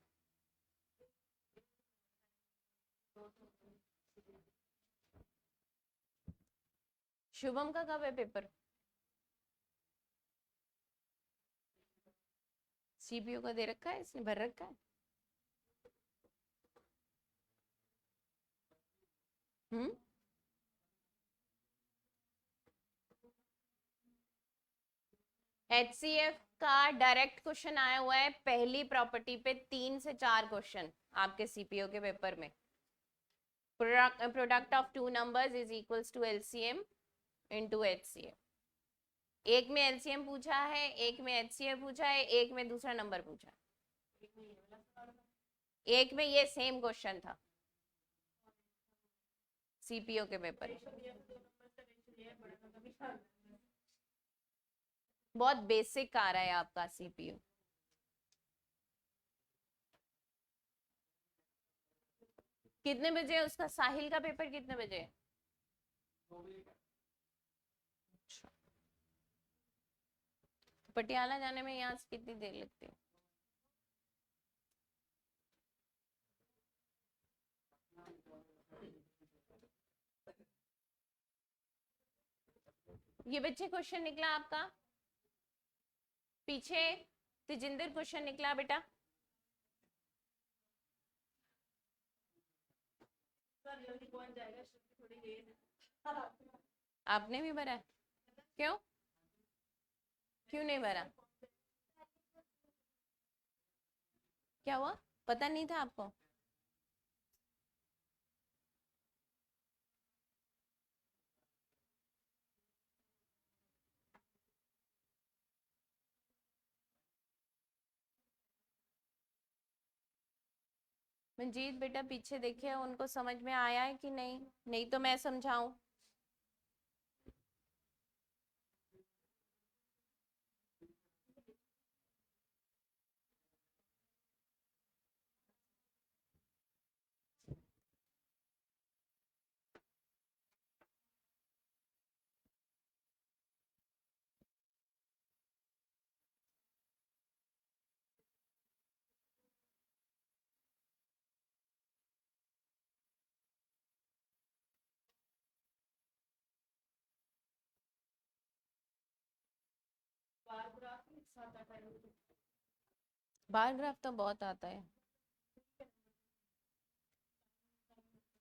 शुभम का कब है पेपर, सीपीयू का दे रखा है, इसने भर रखा है। हम्म, HCF का डायरेक्ट क्वेश्चन आया हुआ है, पहली प्रॉपर्टी पे 3 से 4 क्वेश्चन आपके सीपीओ के पेपर में। Product of two numbers is equals to LCM into HCF। एक में एलसीएम पूछा है, एक में HCF पूछा है, एक में दूसरा नंबर पूछा है, एक में ये सेम क्वेश्चन था सीपीओ के पेपर। बहुत बेसिक आ रहा है आपका सीपीयू। कितने बजे उसका, साहिल का पेपर कितने बजे, अच्छा। पटियाला जाने में यहाँ से कितनी देर लगती है, ये बच्चे क्वेश्चन निकला आपका, पीछे तेजिंदर क्वेश्चन निकला बेटा, आपने भी भरा, क्यों, क्यों नहीं भरा, क्या हुआ, पता नहीं था आपको। मंजीत बेटा पीछे देखिए, उनको समझ में आया है कि नहीं? नहीं तो मैं समझाऊं? बार ग्राफ तो बहुत आता है,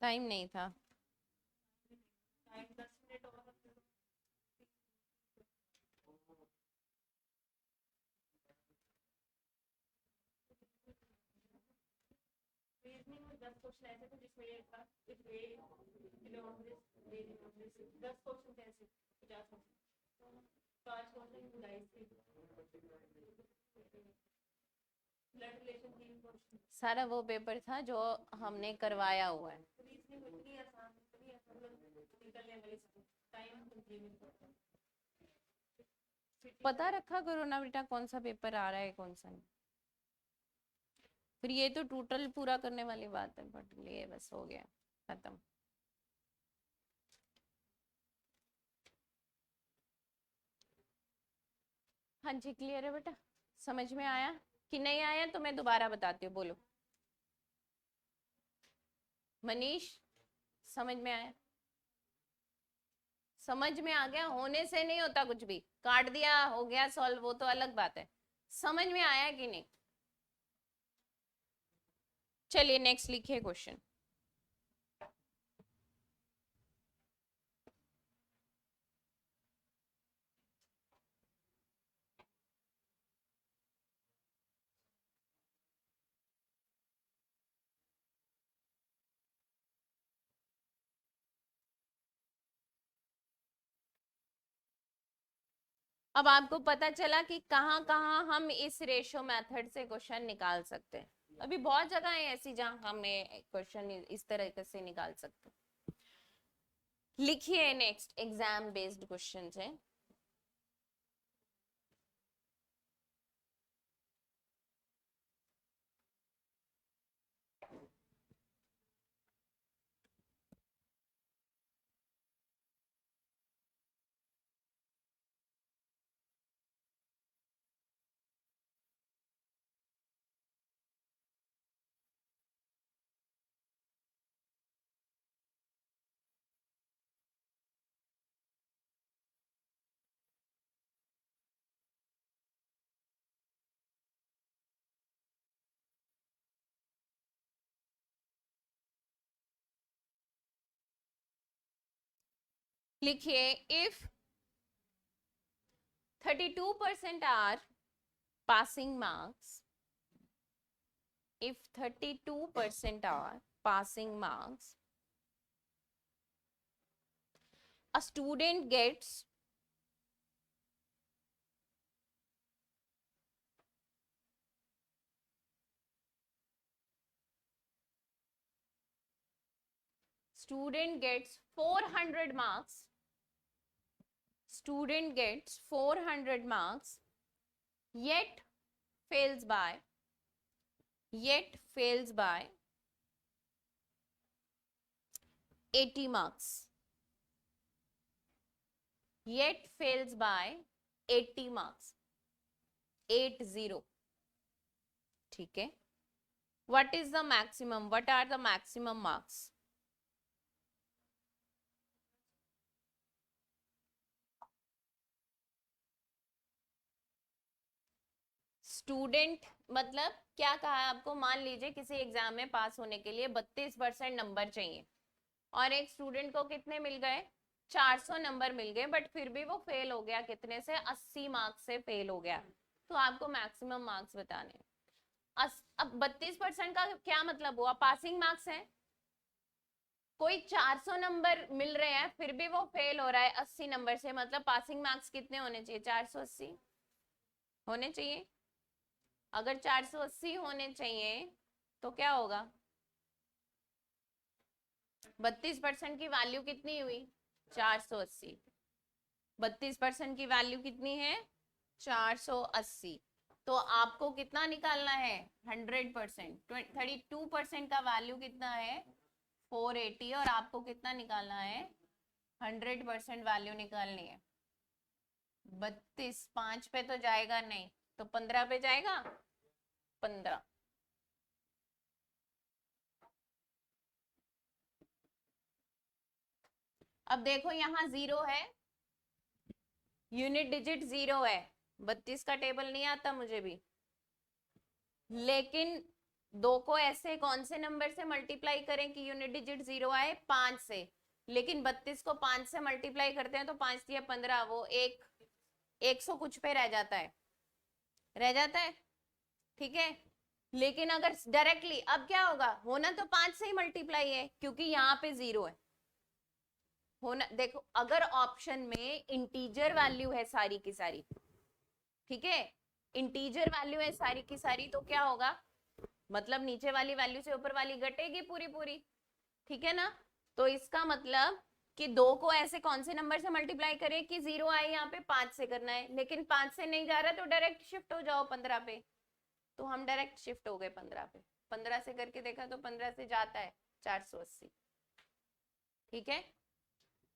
टाइम नहीं था। सारा वो पेपर था जो हमने करवाया हुआ है। पता रखा करो ना बेटा कौन सा पेपर आ रहा है कौन सा नहीं। फिर ये तो टोटल पूरा करने वाली बात है, बट ये बस हो गया खत्म। हाँ जी क्लियर है बेटा, समझ में आया कि नहीं आया? तो मैं दोबारा बताती हूँ, बोलो। मनीष समझ में आया? समझ में आ गया? होने से नहीं होता कुछ भी, काट दिया हो गया सॉल्व, वो तो अलग बात है। समझ में आया कि नहीं? चलिए नेक्स्ट लिखिए क्वेश्चन। अब आपको पता चला कि कहाँ कहाँ हम इस रेशो मेथड से क्वेश्चन निकाल सकते हैं। अभी बहुत जगह है ऐसी जहां हमें क्वेश्चन इस तरह से निकाल सकते हैं। लिखिए नेक्स्ट एग्जाम बेस्ड क्वेश्चन है। लिखिए if 32% are passing marks, if 32% are passing marks, a student gets student gets 400 marks, student gets 400 marks, yet fails by 80 marks, yet fails by 80 marks, 80, ठीक है। what is the maximum, what are the maximum marks? Student मतलब क्या कहा है आपको? मान लीजिए किसी एग्जाम में पास होने के लिए 32% नंबर चाहिए और एक स्टूडेंट को कितने मिल गए? 400 नंबर मिल गए, बट फिर भी वो फेल हो गया। कितने से? 80 मार्क्स से फेल हो गया। तो आपको मैक्सिमम मार्क्स बताने। अब 32% का क्या मतलब हुआ? पासिंग मार्क्स है। कोई 400 नंबर मिल रहे हैं फिर भी वो फेल हो रहा है 80 नंबर से, मतलब पासिंग मार्क्स कितने होने चाहिए? 480 होने चाहिए। अगर 480 होने चाहिए तो क्या होगा? 32% की वैल्यू कितनी हुई? 480। 32% की वैल्यू कितनी है? 480। तो आपको कितना निकालना है? 100%। 32% का वैल्यू कितना है? 480। और आपको कितना निकालना है? 100% वैल्यू निकालनी है। 32 5 पे तो जाएगा नहीं, तो 15 पे जाएगा। 15। अब देखो यहाँ 0 है, यूनिट डिजिट 0 है। 32 का टेबल नहीं आता मुझे भी, लेकिन 2 को ऐसे कौन से नंबर से मल्टीप्लाई करें कि यूनिट डिजिट 0 आए? 5 से। लेकिन 32 को 5 से मल्टीप्लाई करते हैं तो 5 दिया 15, वो 100 कुछ पे रह जाता है, रह जाता है। ठीक है, लेकिन अगर डायरेक्टली, अब क्या होगा? होना तो 5 से ही मल्टीप्लाई है, क्योंकि यहाँ पे 0 है। होना, देखो अगर ऑप्शन में इंटीजर वैल्यू है सारी की सारी, ठीक है, इंटीजर वैल्यू है सारी की सारी, तो क्या होगा? मतलब नीचे वाली वैल्यू से ऊपर वाली घटेगी पूरी पूरी। ठीक है ना? तो इसका मतलब कि 2 को ऐसे कौन से नंबर से मल्टीप्लाई करें कि 0 आए, यहाँ पे 5 से करना है, लेकिन 5 से नहीं जा रहा तो डायरेक्ट शिफ्ट हो जाओ 15 पे। तो हम डायरेक्ट शिफ्ट हो गए 15 पे। 15 से करके देखा तो 15 से जाता है 480। ठीक है,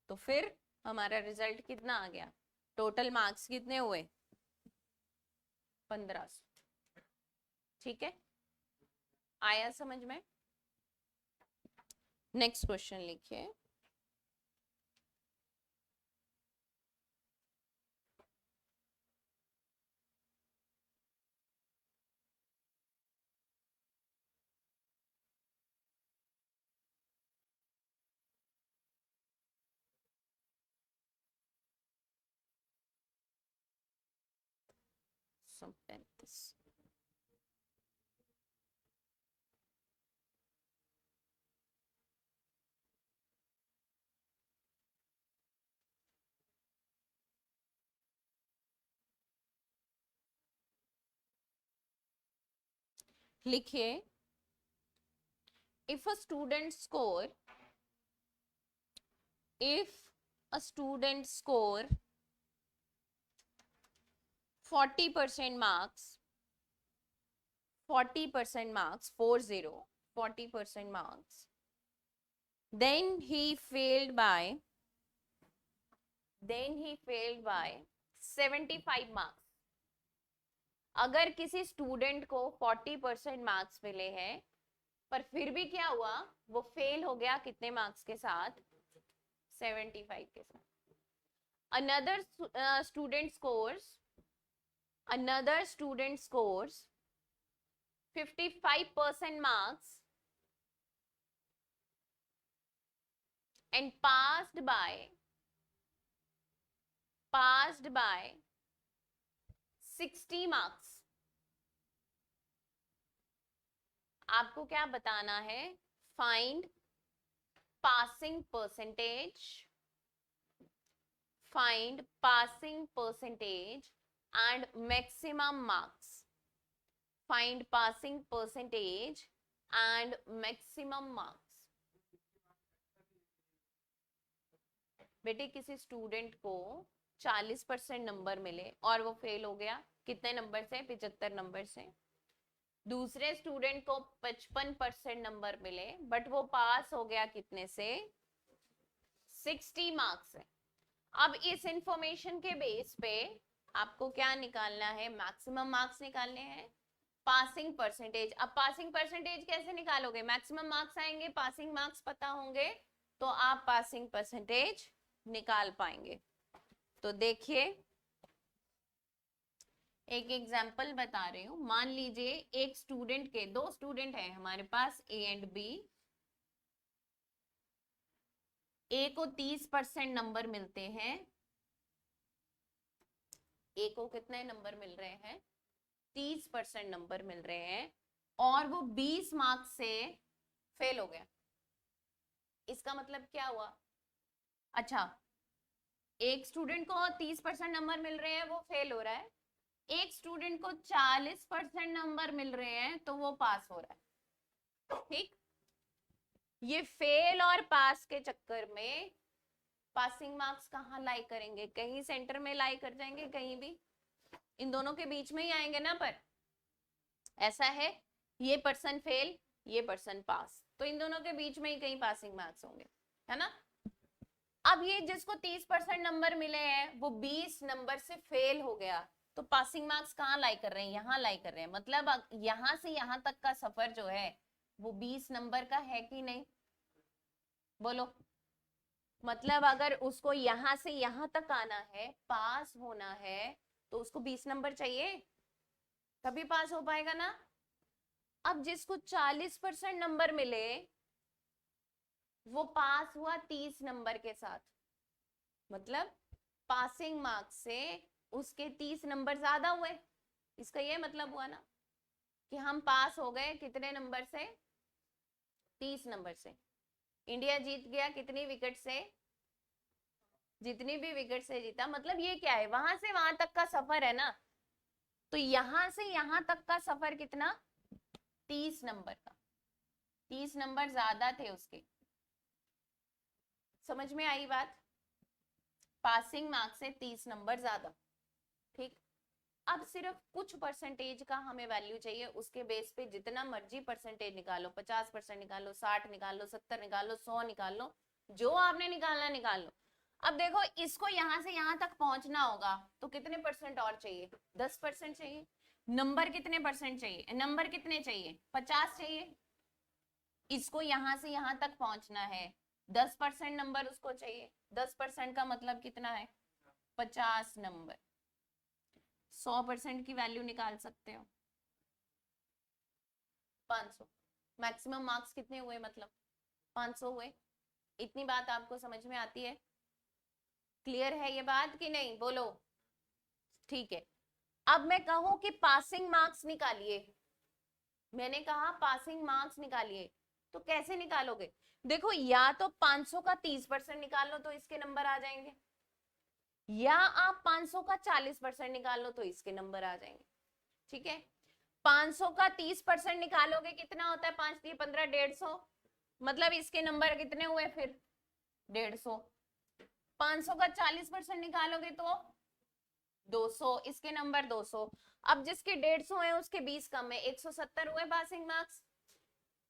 तो फिर हमारा रिजल्ट कितना आ गया? टोटल मार्क्स कितने हुए? 1500। ठीक है, आया समझ में? नेक्स्ट क्वेश्चन लिखिए। सो 35। लिखिए, if a student score if a student score 40% marks 40% marks 40% marks, then he failed by 75 marks। अगर किसी स्टूडेंट को 40% मार्क्स मिले हैं, पर फिर भी क्या हुआ? वो फेल हो गया कितने मार्क्स के साथ? 75 के साथ। another student scores 55% marks and passed by 60 marks। आपको क्या बताना है? Find passing percentage and maximum marks। find passing percentage and maximum marks। बेटे किसी स्टूडेंट को 40% नंबर मिले और वो फेल हो गया कितने नंबर से? 75 नंबर से। दूसरे स्टूडेंट को 55% नंबर मिले बट वो पास हो गया कितने से? 60 मार्क्स से। अब इस इंफॉर्मेशन के बेस पे आपको क्या निकालना है? मैक्सिमम मार्क्स निकालने हैं, पासिंग परसेंटेज। अब पासिंग परसेंटेज कैसे निकालोगे? मैक्सिमम मार्क्स आएंगे, पासिंग मार्क्स पता होंगे, तो आप पासिंग परसेंटेज निकाल पाएंगे। तो देखिए, एक एग्जांपल बता रही हूं। मान लीजिए एक स्टूडेंट के, 2 स्टूडेंट हैं हमारे पास, ए एंड बी। ए को 30% नंबर मिलते हैं। ए को कितने नंबर मिल रहे हैं? 30% नंबर मिल रहे हैं, और वो 20 मार्क्स से फेल हो गया। इसका मतलब क्या हुआ? अच्छा, एक स्टूडेंट को 30% नंबर मिल रहे हैं, वो फेल हो रहा है। एक स्टूडेंट को 40% नंबर मिल रहे हैं, तो वो पास हो रहा है। ठीक, ये फेल और पास के चक्कर में पासिंग मार्क्स कहाँ लाई करेंगे, कहीं सेंटर में लाई कर जाएंगे, कहीं भी इन दोनों के बीच में ही आएंगे ना। पर ऐसा है, ये पर्सन फेल, ये पर्सन पास, तो इन दोनों के बीच में ही कहीं पासिंग मार्क्स होंगे, है ना। अब ये जिसको 30% नंबर मिले हैं वो 20 नंबर से फेल हो गया, तो पासिंग मार्क्स कहाँ लाई कर रहे हैं, यहाँ लाई कर रहे हैं। मतलब यहाँ से यहाँ तक का सफर जो है वो 20 नंबर का है कि नहीं, बोलो। मतलब अगर उसको यहाँ से यहाँ तक आना है, पास होना है, तो उसको 20 नंबर चाहिए, तभी पास हो पाएगा ना। अब जिसको 40% नंबर मिले वो पास हुआ 30 नंबर के साथ, मतलब पासिंग मार्क्स से उसके 30 नंबर ज्यादा हुए। इसका ये मतलब हुआ ना कि हम पास हो गए कितने नंबर से, 30 नंबर से। इंडिया जीत गया कितनी विकेट से, जितनी भी विकेट से जीता। मतलब ये क्या है, वहां से वहां तक का सफर है ना, तो यहां से यहां तक का सफर कितना, 30 नंबर का, 30 नंबर ज्यादा थे उसके। समझ में आई बात, पासिंग मार्क्स से 30 नंबर ज्यादा, ठीक। अब सिर्फ कुछ परसेंटेज का हमें वैल्यू चाहिए, उसके बेस पे जितना मर्जी परसेंटेज निकालो, 50% निकालो, 60 निकालो, 70 निकालो, 100 निकाल लो, जो आपने निकालना निकाल लो। अब देखो इसको यहां से यहां तक पहुंचना होगा तो कितने परसेंट और चाहिए, 10% चाहिए। नंबर कितने परसेंट चाहिए, नंबर कितने चाहिए, 50 चाहिए। इसको यहां से यहां तक पहुंचना है, 10% नंबर उसको चाहिए। 10% का मतलब कितना है, 50 नंबर। 100% की वैल्यू निकाल सकते हो, 500। मैक्सिमम मार्क्स कितने हुए, मतलब 500 हुए। इतनी बात आपको समझ में आती है, क्लियर है ये बात कि नहीं, बोलो। ठीक है, अब मैं कहूं कि पासिंग मार्क्स निकालिए, मैंने कहा पासिंग मार्क्स निकालिए, तो कैसे निकालोगे। देखो या तो 500 का 30% निकाल लो तो इसके नंबर आ जाएंगे, या आप 500 का 40% निकाल लो तो इसके नंबर आ जाएंगे, ठीक है। 500 का 30% निकालोगे कितना होता है, 5 दिए 15, 150, मतलब इसके नंबर कितने हुए फिर, 150। 500 का 40% निकालोगे तो 200, इसके नंबर 200। अब जिसके 150 है उसके 20 कम है, 170 हुए पासिंग मार्क्स।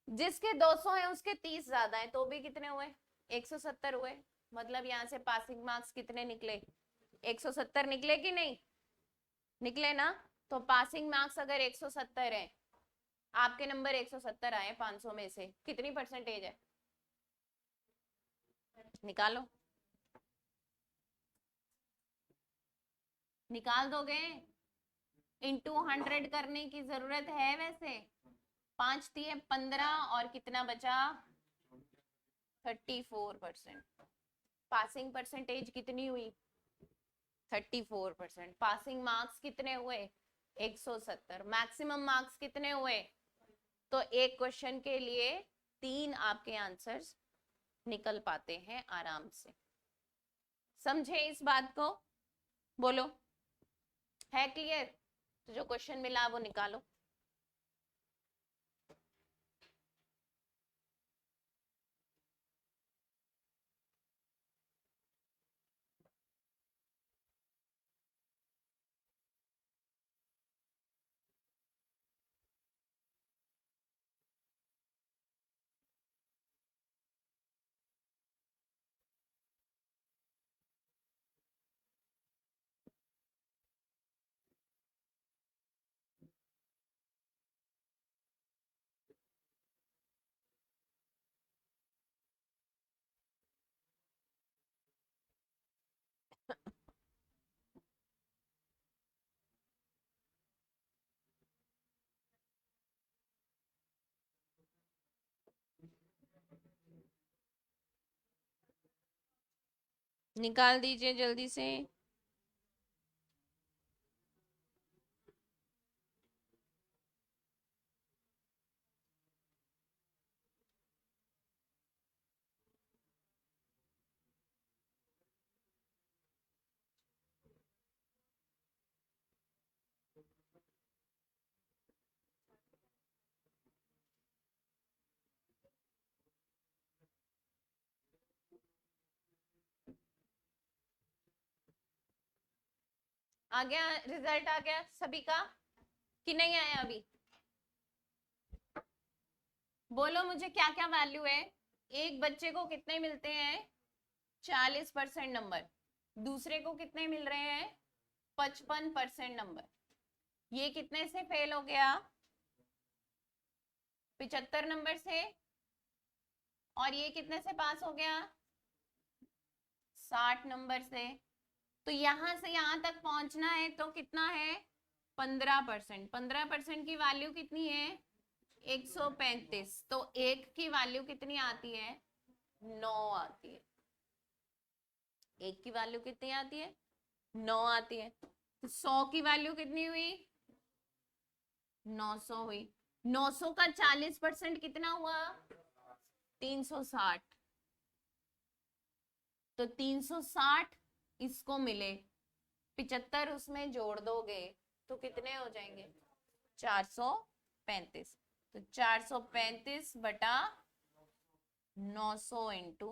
जिसके 200 है उसके 30 ज्यादा है, तो भी कितने हुए, 170 हुए। मतलब यहाँ से पासिंग मार्क्स कितने निकले, 170 निकले कि नहीं, निकले ना। तो पासिंग मार्क्स अगर 170 है, आपके नंबर 170 आए 500 में से, कितनी परसेंटेज है, निकालो, निकाल दोगे। इंटू 100 करने की जरूरत है वैसे। 5 दिए 15 और कितना बचा, 34%। पासिंग परसेंटेज कितनी हुई, 34%। पासिंग मार्क्स कितने हुए, 170। मैक्सिमम मार्क्स कितने हुए, तो एक क्वेश्चन के लिए 3 आपके आंसर्स निकल पाते हैं आराम से। समझे इस बात को, बोलो, है क्लियर। तो जो क्वेश्चन मिला वो निकालो। निकाल दीजिए जल्दी से। आ गया रिजल्ट, आ गया सभी का कि नहीं आया अभी? बोलो मुझे क्या क्या वैल्यू है। एक बच्चे को कितने मिलते हैं? 40% नंबर। दूसरे को कितने मिल रहे हैं? 55% नंबर। ये कितने से फेल हो गया? 75 नंबर से। और ये कितने से पास हो गया? 60 नंबर से। तो यहां से यहां तक पहुंचना है तो कितना है? 15%। 15% की वैल्यू कितनी है? 135। तो एक की वैल्यू कितनी आती है? 9 आती है। एक की वैल्यू कितनी आती है? 9 आती है। तो 100 की वैल्यू कितनी हुई? 900 हुई। 900 का 40% कितना हुआ? 360। तो 360 इसको मिले, 75 उसमें जोड़ दोगे तो कितने हो जाएंगे? 435। तो 435 बटा 900 इंटू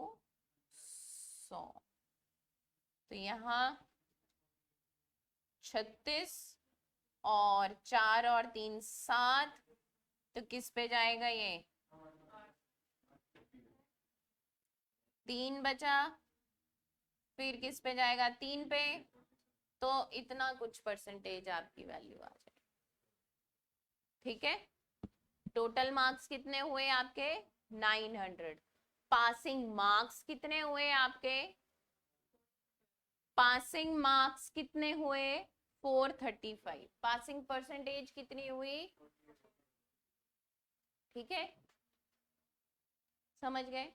100। तो यहाँ 36 और 4 और 3 7। तो किस पे जाएगा ये? 3 बचा। फिर किस पे जाएगा? 3 पे। तो इतना कुछ परसेंटेज आपकी वैल्यू आ जाए। ठीक है। टोटल मार्क्स कितने हुए आपके? 900। पासिंग मार्क्स कितने हुए आपके? पासिंग मार्क्स कितने हुए? 435। पासिंग परसेंटेज कितनी हुई? ठीक है, समझ गए?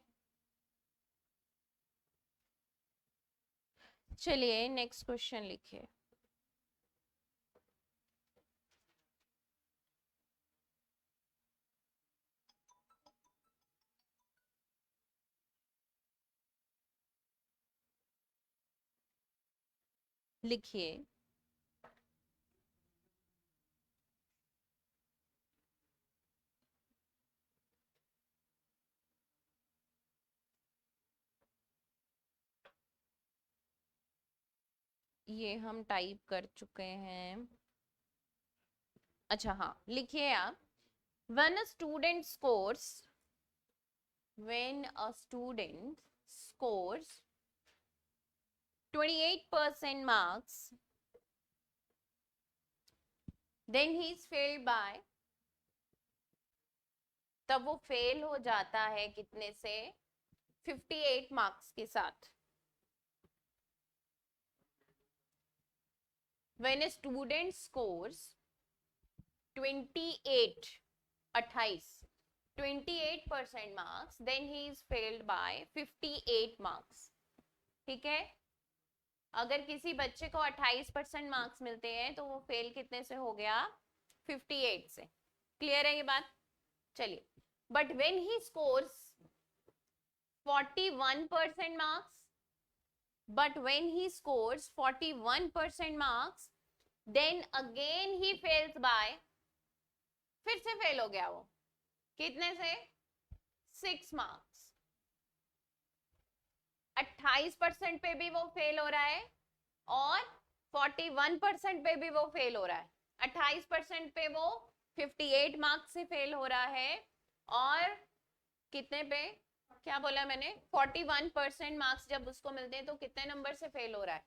चलिए नेक्स्ट क्वेश्चन लिखिए। लिखिए ये हम टाइप कर चुके हैं। अच्छा हाँ, लिखिए आप। when a student scores when a student scores 28% marks, then he is failed by, तब वो फेल हो जाता है कितने से? 58 मार्क्स के साथ। when a student scores 28 28% marks, then he is failed by 58 marks। ठीक है। अगर किसी बच्चे को 28% मार्क्स मिलते हैं तो वो फेल कितने से हो गया? 58 से। क्लियर है ये बात? चलिए, but when he scores 41% marks, but when he scores 41% marks, then again he fails by, फिर से फेल हो गया वो कितने से? 6 मार्क्स। 28% पे भी वो फेल हो रहा है और 41% पे भी वो फेल हो रहा है। 28% पे वो 58 मार्क्स से फेल हो रहा है और कितने पे? क्या बोला मैंने? 41% मार्क्स जब उसको मिलते हैं तो कितने नंबर से फेल हो रहा है?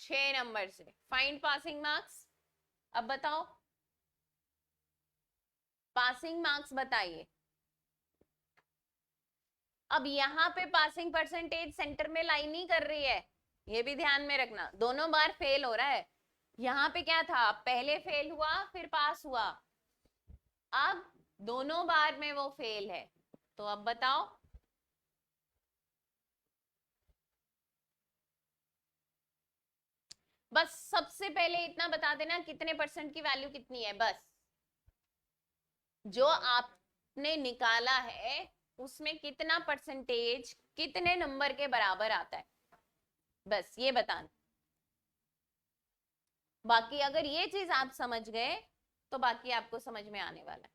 6 नंबर से। Find passing marks. अब बताओ, पासिंग मार्क्स बताइए। अब यहाँ पे पासिंग परसेंटेज सेंटर में लाइन नहीं कर रही है, ये भी ध्यान में रखना। दोनों बार फेल हो रहा है। यहाँ पे क्या था? पहले फेल हुआ फिर पास हुआ, अब दोनों बार में वो फेल है। तो अब बताओ, बस सबसे पहले इतना बता देना कितने परसेंट की वैल्यू कितनी है। बस जो आपने निकाला है उसमें कितना परसेंटेज कितने नंबर के बराबर आता है, बस ये बताना। बाकी अगर ये चीज आप समझ गए तो बाकी आपको समझ में आने वाला है।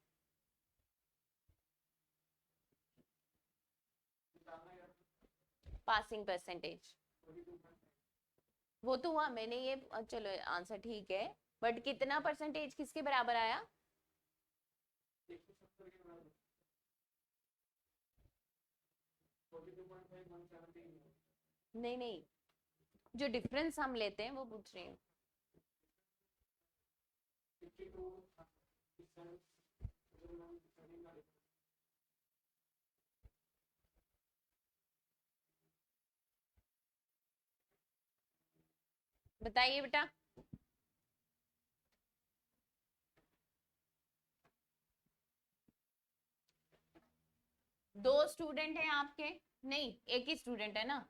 पासिंग परसेंटेज वो तो हुआ, मैंने ये चलो आंसर ठीक है, बट कितना परसेंटेज किसके बराबर आया? नहीं नहीं, जो डिफरेंस हम लेते हैं वो पूछ रही हूँ। बताइए बेटा। दो स्टूडेंट हैं आपके? नहीं, एक ही स्टूडेंट है ना।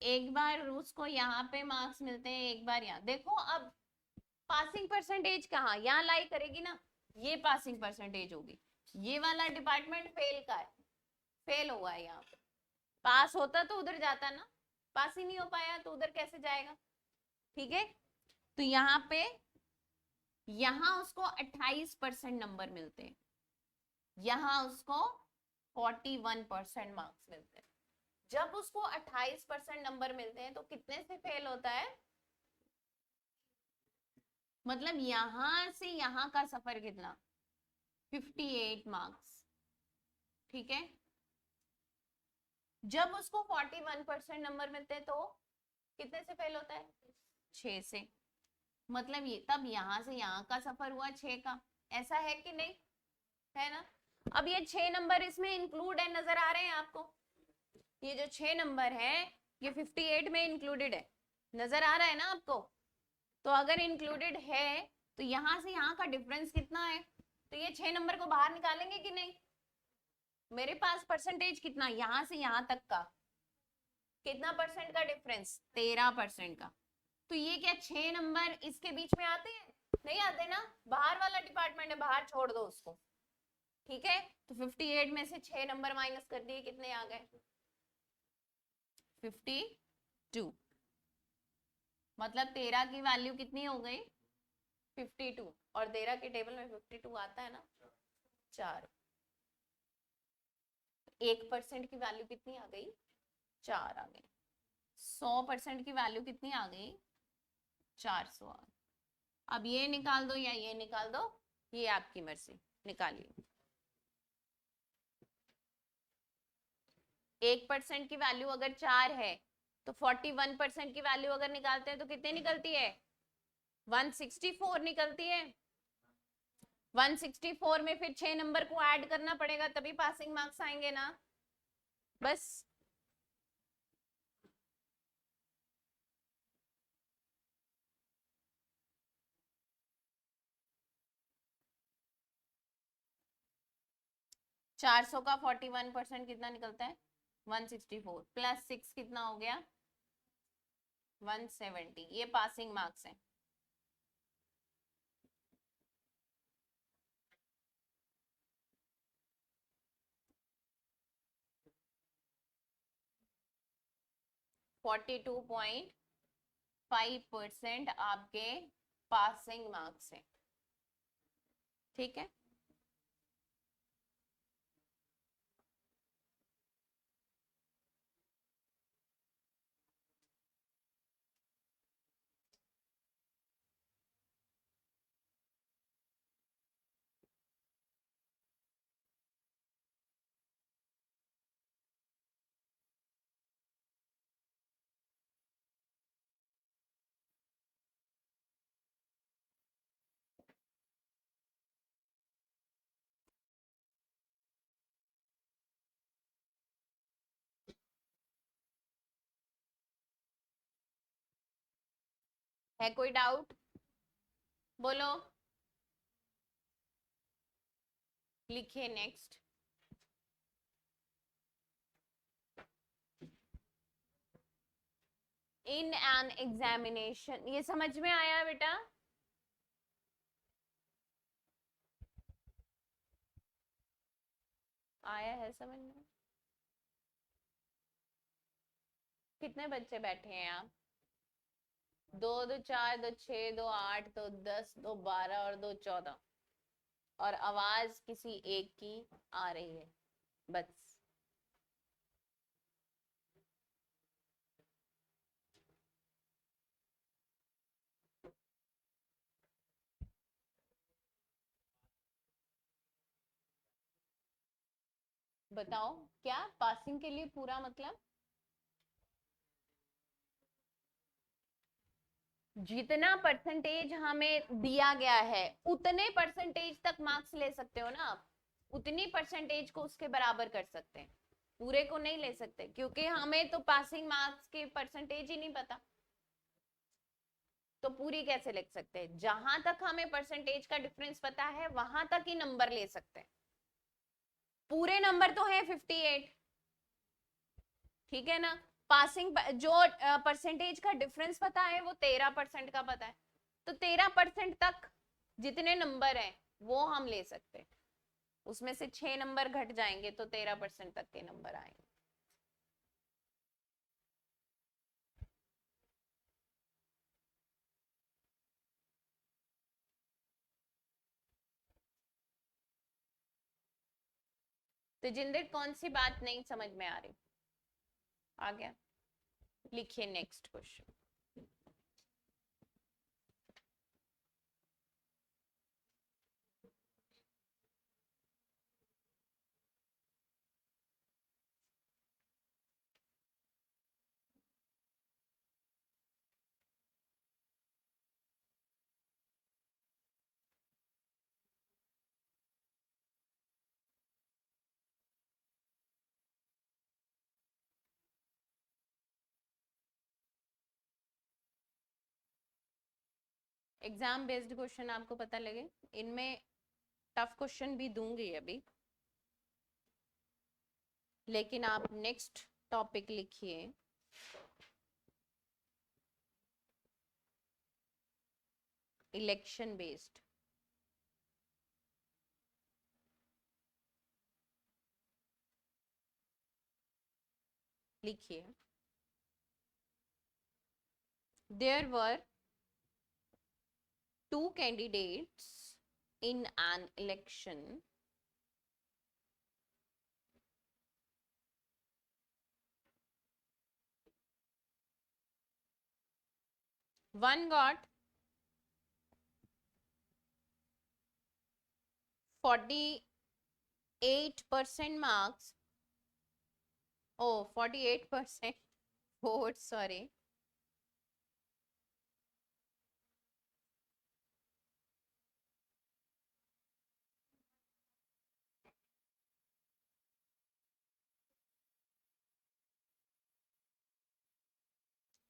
एक बार उसको यहाँ पे मार्क्स मिलते हैं, एक बार यहाँ। देखो अब पासिंग परसेंटेज कहाँ, यहाँ लाई करेगी ना, ये पासिंग परसेंटेज होगी। ये वाला डिपार्टमेंट फेल का है, फेल हुआ है यहाँ पे। पास होता तो उधर जाता ना, पास ही नहीं हो पाया तो उधर कैसे जाएगा? ठीक है, तो यहाँ पे यहाँ उसको 28% नंबर मिलते हैं, यहाँ उसको 41% मार्क्स मिलते हैं। जब उसको 28% नंबर मिलते हैं तो कितने से फेल होता है? मतलब यहां से यहां का सफर कितना? 58 मार्क्स। ठीक है, जब उसको 41% नंबर मिलते हैं तो कितने से फेल होता है? 6 से। मतलब ये तब यहां से यहां का सफर हुआ 6 का, ऐसा है कि नहीं? है ना। अब ये 6 नंबर इसमें इंक्लूड है, नजर आ रहे हैं आपको? ये जो 6 नंबर है ये 58 में इंक्लूडेड है, नजर आ रहा है ना आपको? तो अगर इंक्लूडेड है तो यहां से यहां का डिफरेंस कितना है? तो ये 6 नंबर को बाहर निकालेंगे कि नहीं? मेरे पास परसेंटेज कितना, यहां से यहां तक का कितना परसेंट का डिफरेंस? 13% का। तो ये क्या 6 नंबर इसके बीच में आते हैं? नहीं आते ना, बाहर वाला डिपार्टमेंट है, बाहर छोड़ दो उसको। ठीक है, तो 58 में से 6 नंबर माइनस कर दिए, कितने आ गए? 52। मतलब 13 की वैल्यू कितनी हो गई? 52। और 13 के टेबल में 52 आता है ना, 4। 1% की वैल्यू कितनी आ गई? 4 आ गई। 100% की वैल्यू कितनी आ गई? 400 आ गई। अब ये निकाल दो या ये निकाल दो, ये आपकी मर्जी, निकालिए। 1% की वैल्यू अगर 4 है तो 41% की वैल्यू अगर निकालते हैं तो कितने निकलती है? 164 निकलती है। 164 में फिर 6 नंबर को ऐड करना पड़ेगा, तभी पासिंग मार्क्स आएंगे ना। बस 400 का 41% कितना निकलता है? 164 प्लस 6 कितना हो गया? 170। ये पासिंग मार्क्स है। फोर्टी 2.5% आपके पासिंग मार्क्स है। ठीक है, है कोई डाउट? बोलो, लिखिए नेक्स्ट। इन एन एग्जामिनेशन, ये समझ में आया बेटा? आया है समझ में? कितने बच्चे बैठे हैं आप? 2 2 4 2 6 2 8 2 10 2 12 और 2 14, और आवाज किसी एक की आ रही है बस। बताओ क्या पासिंग के लिए पूरा मतलब? जितना परसेंटेज हमें दिया गया है उतने परसेंटेज तक मार्क्स ले सकते हो ना आप, उतनी परसेंटेज को उसके बराबर कर सकते हैं, पूरे को नहीं ले सकते, क्योंकि हमें तो पासिंग मार्क्स के परसेंटेज ही नहीं पता, तो पूरी कैसे लिख सकते हैं? जहां तक हमें परसेंटेज का डिफरेंस पता है वहां तक ही नंबर ले सकते हैं, पूरे नंबर तो है 58, ठीक है ना? पासिंग जो परसेंटेज का डिफरेंस पता है वो 13% का पता है, तो 13% तक जितने नंबर हैं वो हम ले सकते हैं, उसमें से 6 नंबर घट जाएंगे तो 13% तक के नंबर आएंगे। तो जिंदर कौन सी बात नहीं समझ में आ रही? आ गया? लिखिए next question. Exam based question आपको पता लगे, इनमें टफ क्वेश्चन भी दूंगी अभी, लेकिन आप नेक्स्ट टॉपिक लिखिए, इलेक्शन बेस्ड। लिखिए, there were two candidates in an election. One got 48% marks. Oh, 48% votes, sorry.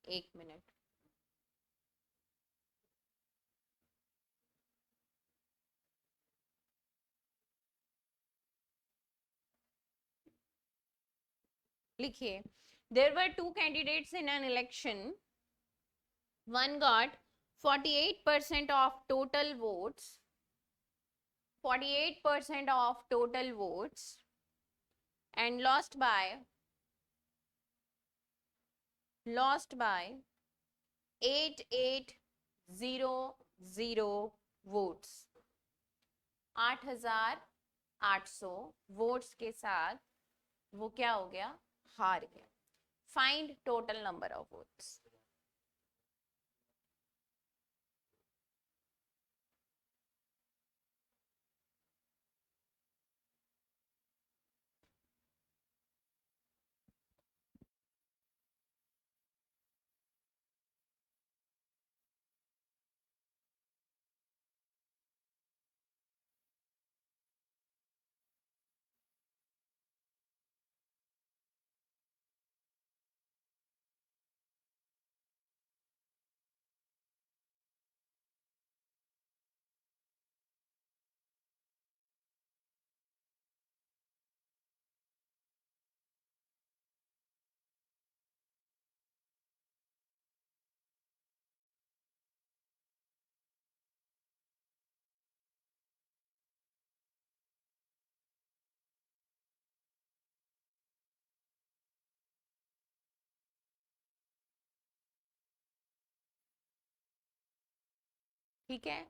एक मिनट, लिखिए, there were two candidates in an election. One got 48% of total votes, 48% of total votes, and lost by 8800 votes, 8800 votes के साथ वो क्या हो गया? हार गया। Find total number of votes. ठीक है,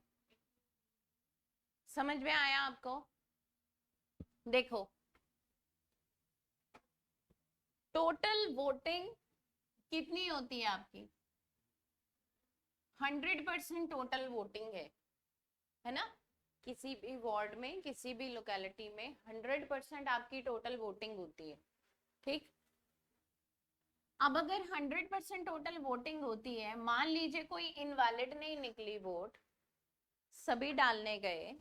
समझ में आया आपको? देखो, टोटल वोटिंग कितनी होती है आपकी? 100% टोटल वोटिंग है ना? किसी भी वार्ड में, किसी भी लोकेलिटी में 100% आपकी टोटल वोटिंग होती है, ठीक। अब अगर 100% टोटल वोटिंग होती है, मान लीजिए कोई इनवैलिड नहीं निकली वोट, सभी डालने गए,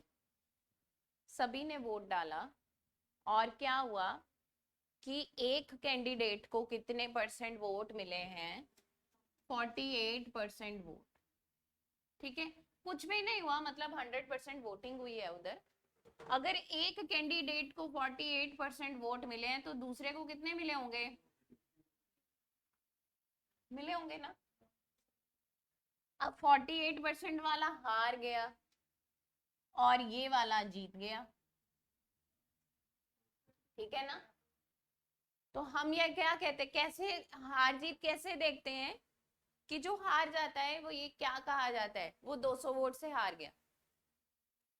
सभी ने वोट डाला, और क्या हुआ कि एक कैंडिडेट को कितने परसेंट वोट मिले हैं, 48% वोट, ठीक है। कुछ भी नहीं हुआ, मतलब 100% वोटिंग हुई है उधर। अगर एक कैंडिडेट को 48% वोट मिले हैं, तो दूसरे को कितने मिले होंगे, मिले होंगे ना। अब 48% वाला हार गया और ये वाला जीत गया, ठीक है ना। तो हम ये क्या कहते हैं, कैसे हार जीत कैसे देखते हैं, कि जो हार जाता है वो ये क्या कहा जाता है, वो 200 वोट से हार गया।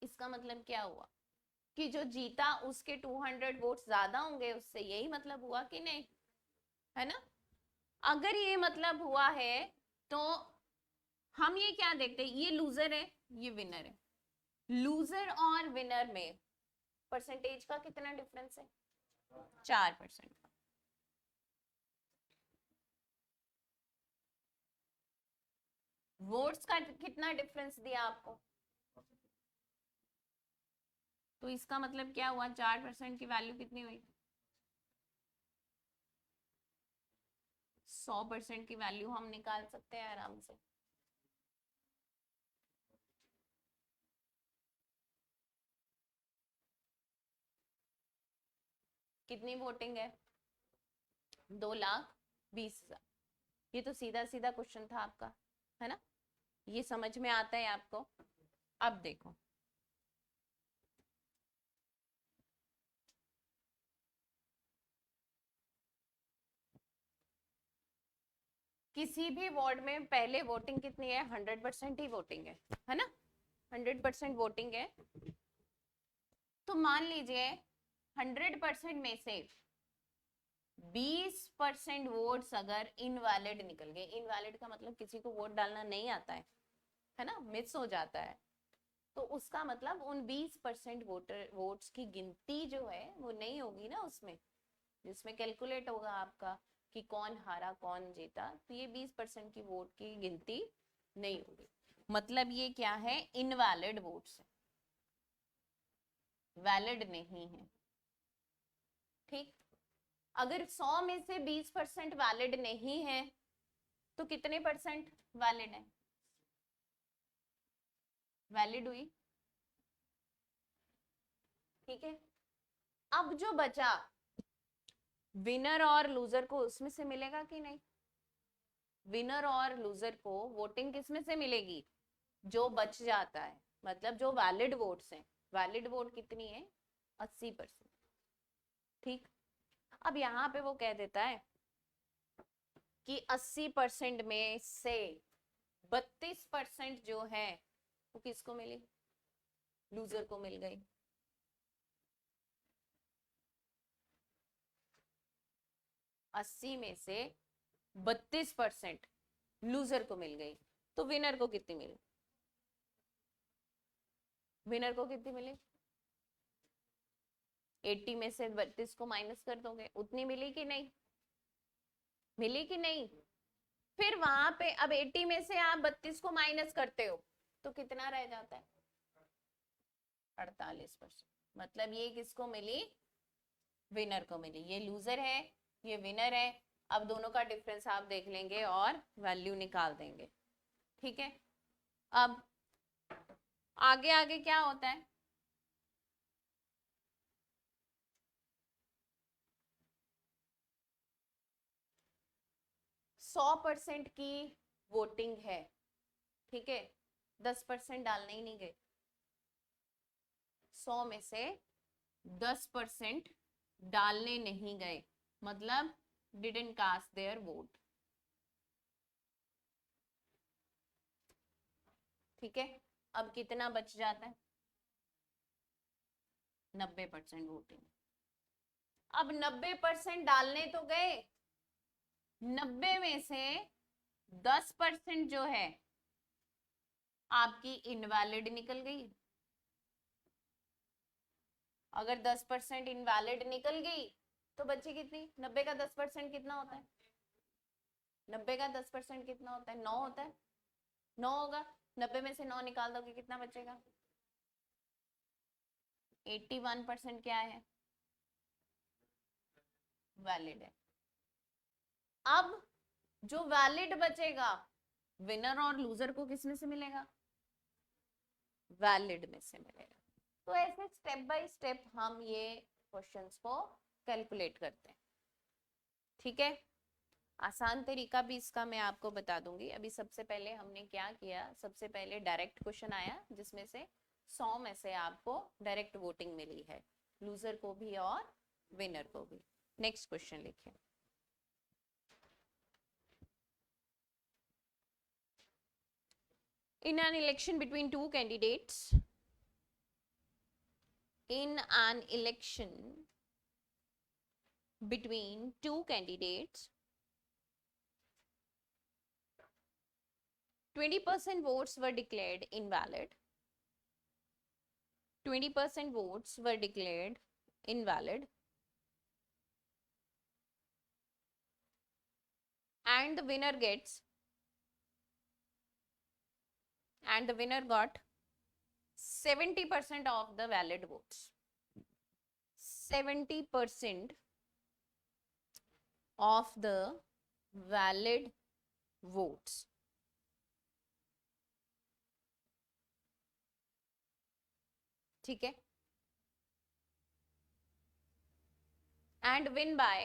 इसका मतलब क्या हुआ कि जो जीता उसके 200 वोट ज्यादा होंगे उससे, यही मतलब हुआ कि नहीं, है ना। अगर ये मतलब हुआ है तो हम ये क्या देखते हैं, ये लूजर है, ये विनर है। लूजर और विनर में परसेंटेज का कितना डिफरेंस है, 4%। वोट्स का कितना डिफरेंस दिया आपको, तो इसका मतलब क्या हुआ, 4% की वैल्यू कितनी हुई, 100% की वैल्यू हम निकाल सकते हैं आराम से। कितनी वोटिंग है, 2,20,000। ये तो सीधा सीधा क्वेश्चन था आपका, है ना, ये समझ में आता है आपको। अब देखो, किसी भी वार्ड में पहले वोटिंग कितनी है, 100% ही वोटिंग है ना, 100% वोटिंग है। तो मान लीजिए 100% में से 20% वोट्स अगर इनवैलिड निकल गए, इनवैलिड का मतलब किसी को वोट डालना नहीं आता है ना, मिस हो जाता है, तो उसका मतलब उन 20% वोट्स की गिनती जो है वो नहीं होगी ना उसमें, जिसमें कैलकुलेट होगा आपका कि कौन हारा कौन जीता, तो ये 20% की वोट की गिनती नहीं होगी। मतलब ये क्या है, इनवैलिड वोट्स है, वैलिड नहीं है, ठीक। अगर 100 में से 20% वैलिड नहीं है, तो कितने परसेंट वैलिड है, वैलिड हुई, ठीक है। अब जो बचा, विनर और लूजर को उसमें से मिलेगा कि नहीं, विनर और लूजर को वोटिंग किसमें से मिलेगी, जो बच जाता है, मतलब जो वैलिड वोट्स हैं, वैलिड वोट कितनी है, 80%, ठीक। अब यहाँ पे वो कह देता है कि 80% में से 32% जो है वो किसको मिली, लूजर को मिल गई। अस्सी में से 32% लूजर को मिल गई, तो विनर को कितनी मिली, विनर को कितनी मिली, 80 में से 32 को माइनस कर दोगे, उतनी मिली कि नहीं, मिली कि नहीं। फिर वहां पे अब 80 में से आप 32 को माइनस करते हो तो कितना रह जाता है, 48%। मतलब ये किसको मिली, विनर को मिली। ये लूजर है, ये विनर है। अब दोनों का डिफरेंस आप देख लेंगे और वैल्यू निकाल देंगे, ठीक है। अब आगे आगे क्या होता है, सौ परसेंट की वोटिंग है, ठीक है, 10% डालने ही नहीं गए, 100 में से 10% डालने नहीं गए, मतलब डिडंट कास्ट देयर वोट, ठीक है। अब कितना बच जाता है, 90% वोटिंग। अब 90% डालने तो गए, 90 में से 10% जो है आपकी इनवैलिड निकल गई, अगर 10% इनवैलिड निकल गई तो बच्चे कितनी, 90 का 10% कितना होता है, 90 का 10% कितना होता है, 9 होता है, 9 होगा, 90 में से 9 निकाल दोगे कितना बचेगा, 81% क्या है, वैलिड है। अब जो वैलिड बचेगा विनर और लूजर को किसमें से मिलेगा, वैलिड में से मिलेगा। तो ऐसे स्टेप बाय स्टेप हम ये क्वेश्चंस को कैलकुलेट करते हैं, ठीक है। आसान तरीका भी इसका मैं आपको बता दूंगी। अभी सबसे पहले हमने क्या किया, सबसे पहले डायरेक्ट क्वेश्चन आया जिसमें से 100 में से आपको डायरेक्ट वोटिंग मिली है, लूजर को भी और विनर को भी। नेक्स्ट क्वेश्चन लिखिए। In an election between two candidates, in an election between two candidates, 20% votes were declared invalid. 20% votes were declared invalid. And the winner got 70% of the valid votes. 70% of the valid votes. ठीक है। And win by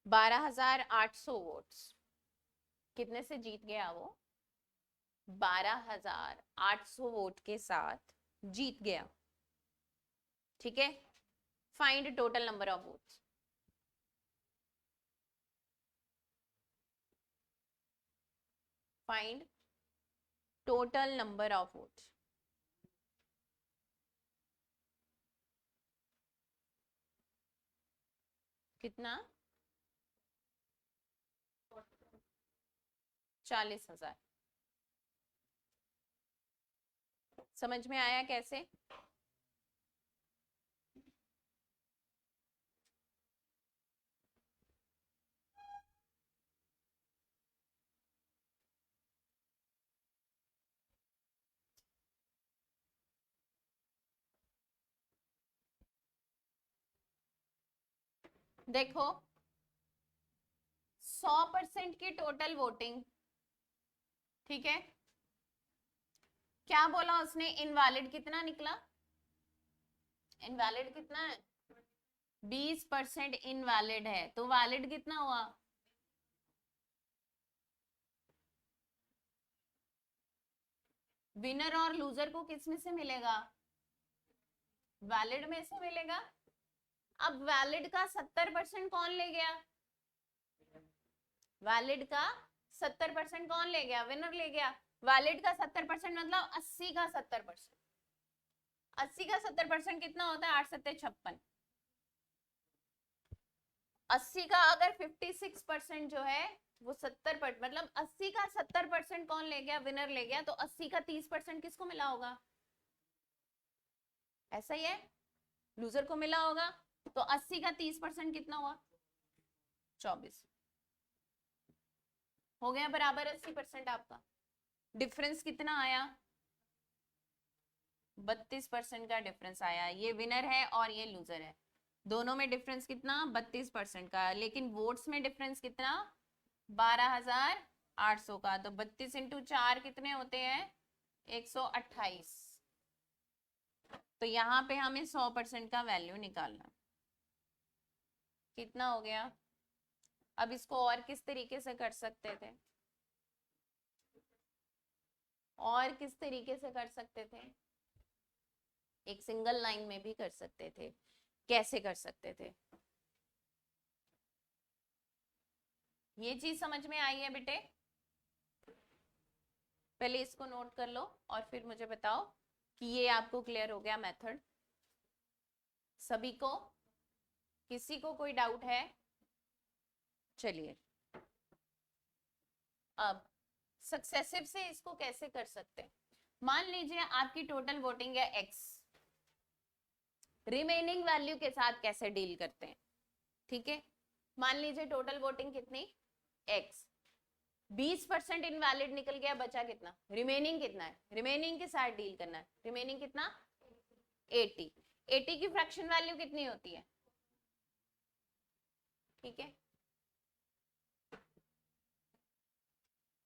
12,800 votes. कितने से जीत गया वो, 12,800 vote के साथ जीत गया, ठीक है। Find total number of votes. Find total number of votes. कितना, 40,000। समझ में आया कैसे? देखो 100% की टोटल वोटिंग, ठीक है। क्या बोला उसने, इनवैलिड कितना निकला, इनवैलिड कितना है, 20% इनवैलिड है, तो वैलिड कितना हुआ, विनर और लूजर को किस में से मिलेगा, वैलिड में से मिलेगा। अब वैलिड का 70% कौन ले गया, वैलिड का 70% कौन ले गया, विनर ले गया। वैलिड का 70% मतलब 80 का 70%। 80 का 70% कितना होता है, 8 सत्ते 56। 80 का अगर 56% जो है वो 70%, मतलब 80 का 70% कौन ले गया, विनर ले गया, तो 80 का 30% किसको मिला होगा, ऐसा ही है, लूजर को मिला होगा। तो 80 का 30% कितना हुआ, 24 हो गया, बराबर 80% आपका। डिफरेंस कितना आया, 32% का डिफरेंस आया। ये विनर है और ये लूजर है, दोनों में डिफरेंस कितना, 32% का। लेकिन वोट्स में डिफरेंस कितना, 12,800 का। तो 32 इंटू 4 कितने होते हैं, 128। तो यहाँ पे हमें 100% का वैल्यू निकालना, कितना हो गया। अब इसको और किस तरीके से कर सकते थे, और किस तरीके से कर सकते थे, एक सिंगल लाइन में भी कर सकते थे। कैसे कर सकते थे, ये चीज समझ में आई है बेटे, पहले इसको नोट कर लो और फिर मुझे बताओ कि ये आपको क्लियर हो गया मेथड। सभी को, किसी को कोई डाउट है, चलिए अब सक्सेसिव से इसको कैसे कर सकते हैं? मान लीजिए आपकी टोटल वोटिंग है एक्स, रिमेनिंग वैल्यू के साथ कैसे डील करते हैं? ठीक है, मान लीजिए टोटल वोटिंग कितनी, एक्स, 20% इनवैलिड निकल गया, बचा कितना, रिमेनिंग कितना है, रिमेनिंग के साथ डील करना है, रिमेनिंग कितना, 80। 80 की फ्रैक्शन वैल्यू कितनी होती है? ठीक है,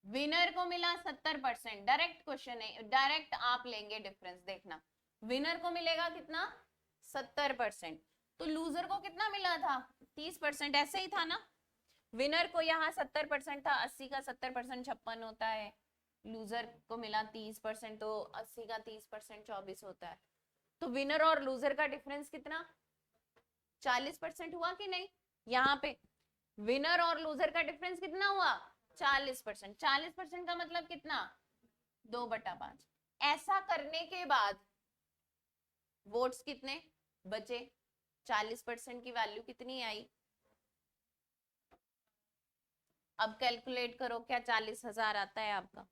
विनर को मिला 70%, डायरेक्ट क्वेश्चन है, डायरेक्ट आप लेंगे डिफरेंस, देखना विनर को मिलेगा कितना, 70%, तो लूजर को कितना मिला था, 30%, ऐसे ही था ना, विनर को यहाँ 70% था, 80 का 70% 56 होता है, लूजर को मिला 30%, तो 80 का 30% 24 होता है, तो विनर और लूजर का डिफरेंस कितना, 40% हुआ कि नहीं? यहाँ पे विनर और लूजर का डिफरेंस कितना हुआ, 40%। 40% का मतलब कितना, 2/5। ऐसा करने के बाद वोट्स कितने बचे, 40% की वैल्यू कितनी आई? अब कैलकुलेट करो, क्या 40,000 आता है आपका?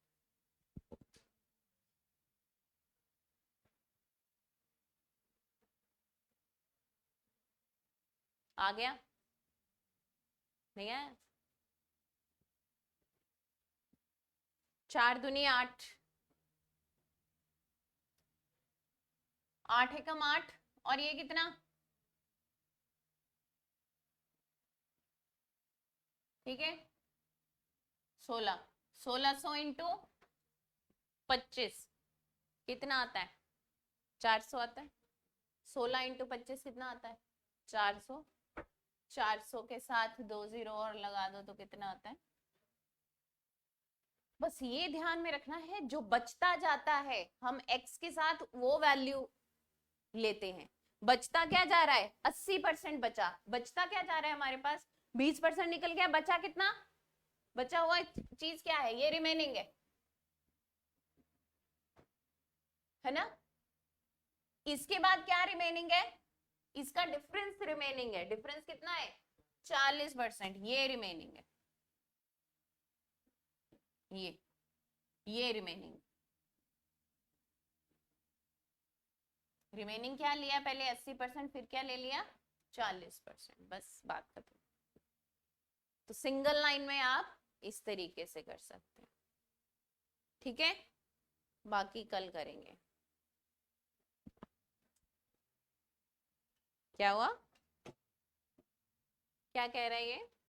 आ गया, नहीं आया? 4 दूनी 8, 8 एकम 8, और ये कितना, ठीक है, 16, 1600 इंटू 25 कितना आता है, 400 आता है, 16 इंटू 25 कितना आता है, 400, 400 के साथ 2 जीरो और लगा दो तो कितना आता है? बस ये ध्यान में रखना है, जो बचता जाता है हम x के साथ वो वैल्यू लेते हैं। बचता क्या जा रहा है, 80% बचा, बचता क्या जा रहा है हमारे पास, 20% निकल गया, बचा कितना, बचा हुआ चीज क्या है, ये रिमेनिंग है ना? इसके बाद क्या रिमेनिंग है, इसका डिफरेंस रिमेनिंग है, डिफरेंस कितना है, 40%, ये रिमेनिंग है, ये रिमेनिंग, रिमेनिंग क्या लिया पहले, 80%, फिर क्या ले लिया, 40%, बस बात खत्म। तो सिंगल लाइन में आप इस तरीके से कर सकते हैं, ठीक है, बाकी कल करेंगे। क्या हुआ, क्या कह रहा है ये?